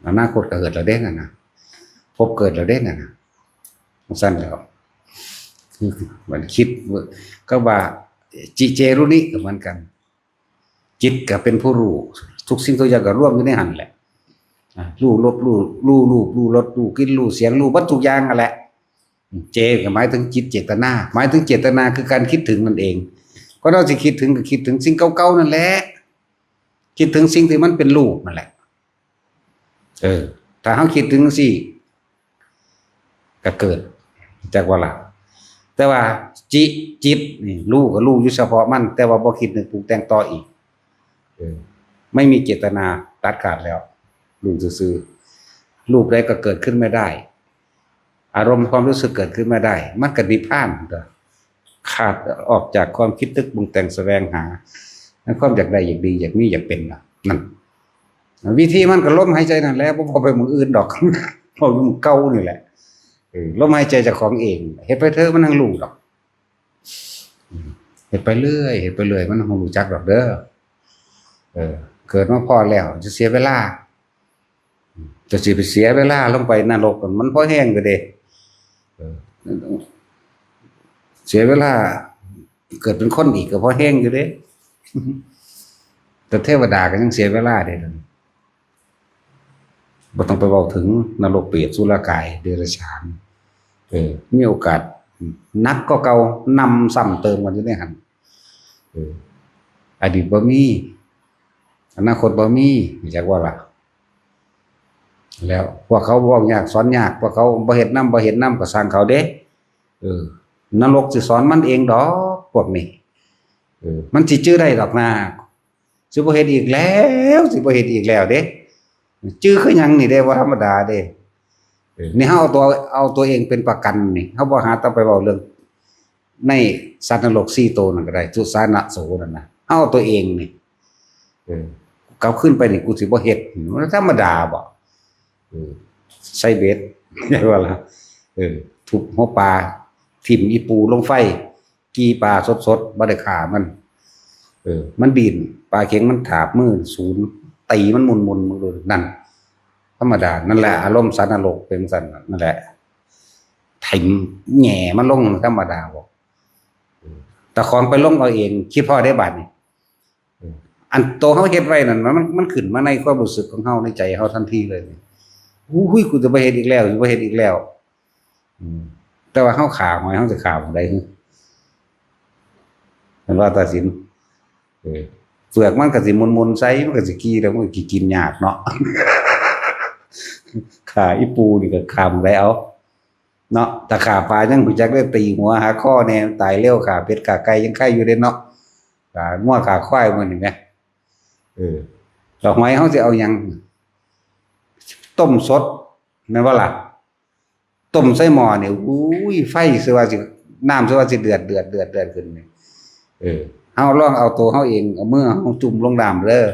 Speaker 1: อนาคตก็เกิดแล้วเด้นั่นน่ะพบเกิดแล้วเด้นั่นน่ะสั้นแล้วคือมันคิดก็ว่าจิเจรุนิก็เหมือนกันจิตก็เป็นผู้รู้ทุกสิ่งทุกอย่างก็รวมอยู่ในหันแหละรู้ลบรู้รสรู้กลิ่นรู้เสียงรู้วัตถุกอย่างนั่นแหละเจก็หมายถึงจิตเจตนาหมายถึงเจตนาคือการคิดถึงนั่นเองก็เราสิคิดถึงก็คิดถึงสิ่งเก่าๆนั่นแหละคิดถึงสิ่งที่มันเป็นรูปนั่นแหละถ้าเฮาคิดถึงสิก็เกิดจากว่าล่ะแต่ว่าจิตนี่รู้ก็รู้อยู่เฉพาะมันแต่ว่าบ่คิดนึกปรุงแต่งต่ออีกไม่มีเจตนาตัดขาดแล้วรู้ซื่อๆรูปใดก็เกิดขึ้นไม่ได้อารมณ์ความรู้สึกเกิดขึ้นไม่ได้มันก็นิพพานขาดออกจากความคิดนึกปรุงแต่งแสวงหาความอยากได้อยากดีอยากมีอยากเป็นนั่นวิธีมันก็ลมหายใจนั่นแหละบ่พอไปมืออื่นดอก พอมันเก่านี่แหละลมหายใจจากของเองเฮ็ดไปเถอะมันทั้งรู้ดอกเฮ็ดไปเรื่อยมันคงรู้จักดอกเด้อเกิดมาพอแล้วจะเสียเวลาจะสิไปเสียเวลาลงไปนรกมันพอแห้งก็เด้เสียเวลาเกิดเป็นคนอีกก็พอแห้งอยู่เด้ แต่เทวดาก็ยังเสียเวลาเด้บ่ต้องไปเว้าถึงนรกเปรตสุรกายเดรัจฉานมีโอกาสนักก็เก่านำซ้ำเติมกันอยู่ในหั่นอดีตบ่มีอนาคตบ่มีจักว่าล่ะแล้วพวกเขาบอกยากสอนยากพวกเขาบ่เฮ็ดนำก็สร้างเขาเด้นรกสิสอนมันเองดอกพวกนี้มันสิจื้อได้ดอกนะสิบ่เฮ็ดอีกแล้วเด้จื้อคือหยังนี่เด้ว่าธรรมดาเด้นี่เฮาเอาตัวเองเป็นประกันนี่เฮาบ่หาต้องไปเว้าเรื่องในสัตว์นรก4ตัวนั่นก็ได้ทุสานะโสนั่นน่ะเอาตัวเองนี่เก่าขึ้นไปนี่กูสิบ่เฮ็ดมันธรรมดาบ่ใส่เบ็ดใช่ว่าล่ะทุบหัวปลาทิ่มอีปูลงไฟกีปลาสดๆบ่ได้ฆ่ามันมันดินปลาเข็งมันถาบมือศูนย์ตีมันหมุนมึงดูนั่นธรรมดานั่นแหละอารมณ์สัตว์นรกเป็นสั่นนั่นแหละถิ่มแหน่มันลงธรรมดาบ่แต่ของไปลงเอาเองคิดพอได้บาดนี่อันโตเฮาเฮ็ดไว้นั่นมันขึ้นมาในความรู้สึกของเฮาในใจเฮาทันทีเลยอุ้ยกูจะบ่เฮ็ดอีกแล้วแต่ว่าเฮาขาหอยเฮาจะขาบ่ได้มันว่าตัดสินเปลือกมันก็สิมนๆใส่มันก็สิกี้แล้วมันก็กินยากเนาะ ขาอีปูนี่ก็ขามได้เอาเนาะแต่ขาปลายังรู้จักได้ตีหัวหาข้อแน่ตายเร็วขาเป็ดขาไก่ยังไข่อยู่เด้เนาะขางัวขาควายมันนี่แหมดอกไม้เฮาสิเอาหยังต้มสดแม่นบ่ล่ะต้มใส่หม้อนี่อุ้ยไฟสิว่าสิน้ำสิว่าสิเดือดขึ้นนี่เฮาลองเอาตัวเฮาเองเอามือเฮาจุ่มลงน้ำเด้อ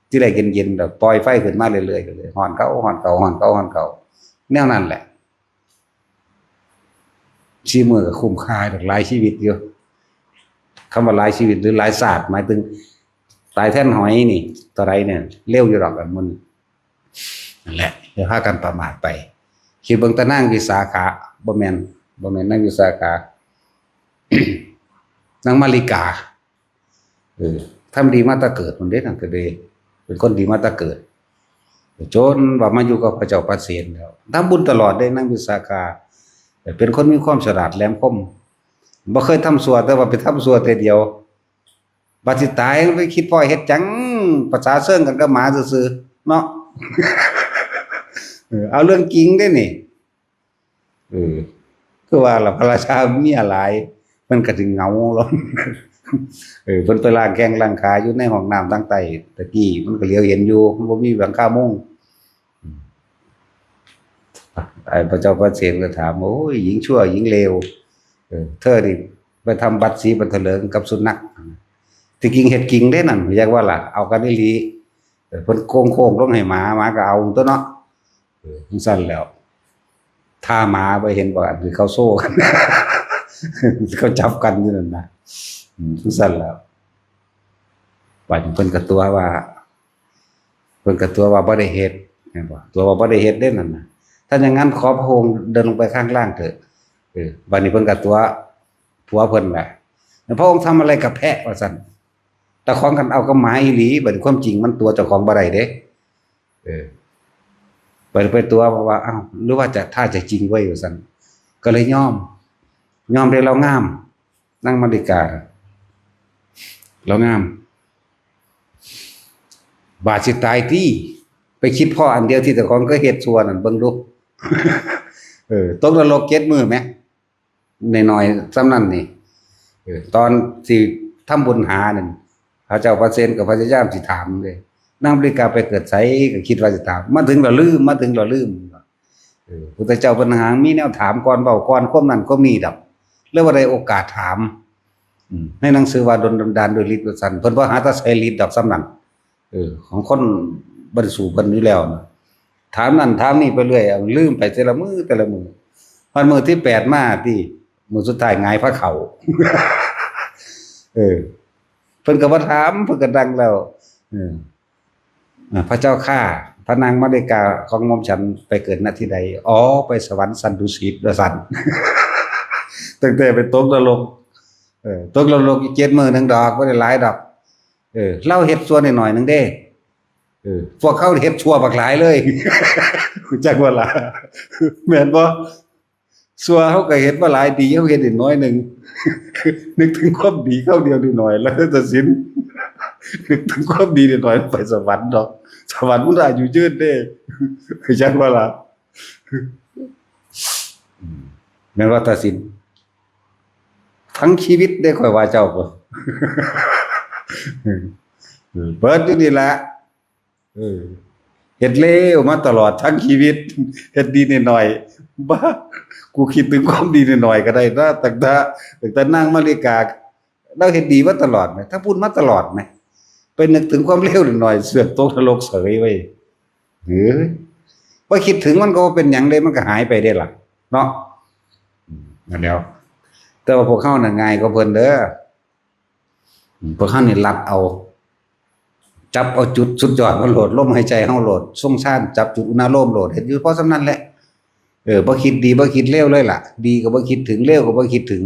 Speaker 1: ที่ได้เย็นๆแล้วปล่อยไฟขึ้นมาเรื่อยๆเลยฮ้อนเก่าแนวนั้นแหละชีมือก็คุ้มค่าดอกหลายชีวิตอยู่คำว่าหลายชีวิตหรือหลายศาสตร์หมายถึงตายแท่นหอยนี่ต่อไรเนี่ยเร็วอยู่ดอกกันมันนั่นแหละอย่าพากันประมาทไปคิดเบิ่งตะนางวิสาขาบ่แม่นนางวิสาขา นางมาริกาทำดีมาแตะเกิดมันเด้นั่นก็เลยเป็นคนดีมาแตะเกิดจนว่ามาอยู่กับพระเจ้าปเสนแล้วทำบุญตลอดได้นางวิสาขาเป็นคนมีความฉลาดแหลมคม บ่เคยทำชั่วแต่ว่าไปทำชั่วแต่เดียวบัดสิตายไปคิดพ่อเฮ็ดจังภาษาเซิงกันกับหมาซื่อๆเนาะเอาเรื่องจริงเด้นี่เออคือว่าล่ะพระราชาเมียหลายมันก็สิเหงาลงเพิ่นไปล้างแข้งล้างขาอยู่ในห้องน้ำทางใต้ตะกี้มันก็เหลียวเห็นอยู่มันบ่มีหลังคามุงไอ้พระเจ้าพระเสนก็ถามโอ้ยหญิงชั่วหญิงเลวเธอนี่ไปทำบัตรสีบันเถลิงกับสุนัขที่จริงเฮ็ดจริงเด้นั่นอยากว่าล่ะเอากันอีหลีเพิ่นโค้งๆลงให้หมาก็เอาตัวเนาะจังซั่นแล้วถ้าหมาไปเห็นบ่อันที่เขาโซ่กัน เขาจับกันอยู่นั่นนะจังซั่นแล้วบัดนี้เพิ่นก็ตัวว่าบ่ได้เฮ็ดแม่นบ่ตัวว่าบ่ได้เฮ็ดเด้นั่นน่ะถ้าอย่างงั้นขอพระองค์เดินลงไปข้างล่างเถอะบัดนี้เพิ่นก็ตัวผัวเพิ่นแหละพระองค์ทำอะไรกับแพะว่าซั่นตะของกันเอากับหมาอีหลีบัดนี้ความจริงมันตัวเจ้าของบ่ได้เด้ไปตัวว่าอ้าวหรือว่าถ้าจะจริงไว้ว่าซั่นก็เลยยอมได้เรางามนั่งมาริกาเรางามบาดสิตายติไปคิดพ่ออันเดียวที่เจ้าของก็เฮ็ดชั่วนั่นเบิ่งดูตกนรก7มื้อแหมน้อยๆซ้ำนั้นนี่ตอนสิทำบุญหานั่นพระเจ้าพระเซนกับพระยามสิถามเลยนางบริกาไปเกิดไสก็คิดว่าสิถามมาถึงแล้วลืมพุทธเจ้าเพิ่นหางมีแนวถามก่อนเว้าก่อนความนั้นก็มีดอกแล้วว่าได้โอกาสถามในหนังสือว่าดลบันดาลด้วยฤทธิ์ว่าซั่นเพิ่นบ่หาแต่ใช้ฤทธิ์ดอกซ้ำนั้นของคนบ่ได้สู่เพิ่นอยู่แล้วนะถามนั่นถามนี่ไปเรื่อยลืมไปแต่ละมื้อวันมื้อที่8มาติมื้อสุดท้ายหงายพระเขาเพิ่นก็บ่ถามเพิ่นก็ดังแล้วพระเจ้าข้าพระนางมาริกาของหม่อมฉันไปเกิดณที่ใดอ๋อไปสวรรค์สันดุสิตว่าซั่นตั้งแต่ไปตกนรกตกนรกอีก7มื้อนึงดอกบ่ได้หลายดอกเราเฮ็ดชั่วหน่อยๆนึงเด้พวกเขาเฮ็ดชั่วบักหลายเลยรู้จักบ่ล่ะแม่นบ่ชั่วเฮาก็เฮ็ดมาหลายดีเฮาเฮ็ดนิดน้อยนึงนึกถึงความดีเข้าเดียวนิดหน่อยแล้วตัดสินนึกถึงความดีนิดหน่อยไปสวรรค์ดอกสวรรค์มันอายุยืนเด้รู้จักบ่ล่ะแม่นว่าตัดสินทั้งชีวิตได้ค่อยว่าเจ้าบ่เปิดอยู่นี่แหละเฮ็ดเลวมาตลอดทั้งชีวิตเฮ็ดดีหน่อยๆบ้ากูคิดถึงความดีหน่อยๆก็ได้นะตั้งแต่นางมาริกาเราเฮ็ดดีมาตลอดมั้ยถ้าพูดมาตลอดมั้ยไปนึกถึงความเลวหน่อยๆเสือกตกนรกเสยไว้บ่คิดถึงมันก็บ่เป็นหยังเลยมันก็หายไปได้ล่ะเนาะนั่นแล้วแต่ว่าพวกเฮาน่ะง่ายกว่าเพิ่นเด้อพวกเฮานี่รัดเอาจับเอาจุดสุดยอดมาโหลดลมหายใจเฮาโหลดทรงชาติจับจุดอุณาโลมโหลดเฮ็ดอยู่พอส่ำนั้นแหละบ่คิดดีบ่คิดเลวเลยล่ะดีก็บ่คิดถึงเลวก็บ่คิดถึง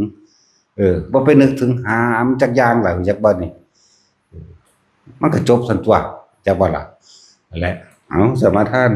Speaker 1: บ่ไปนึกถึงหามจักอย่างล่ะจักบ่นี่มันก็จบซั่นตัวจักบ่ล่ะนั่นแหละเอาสมาทาน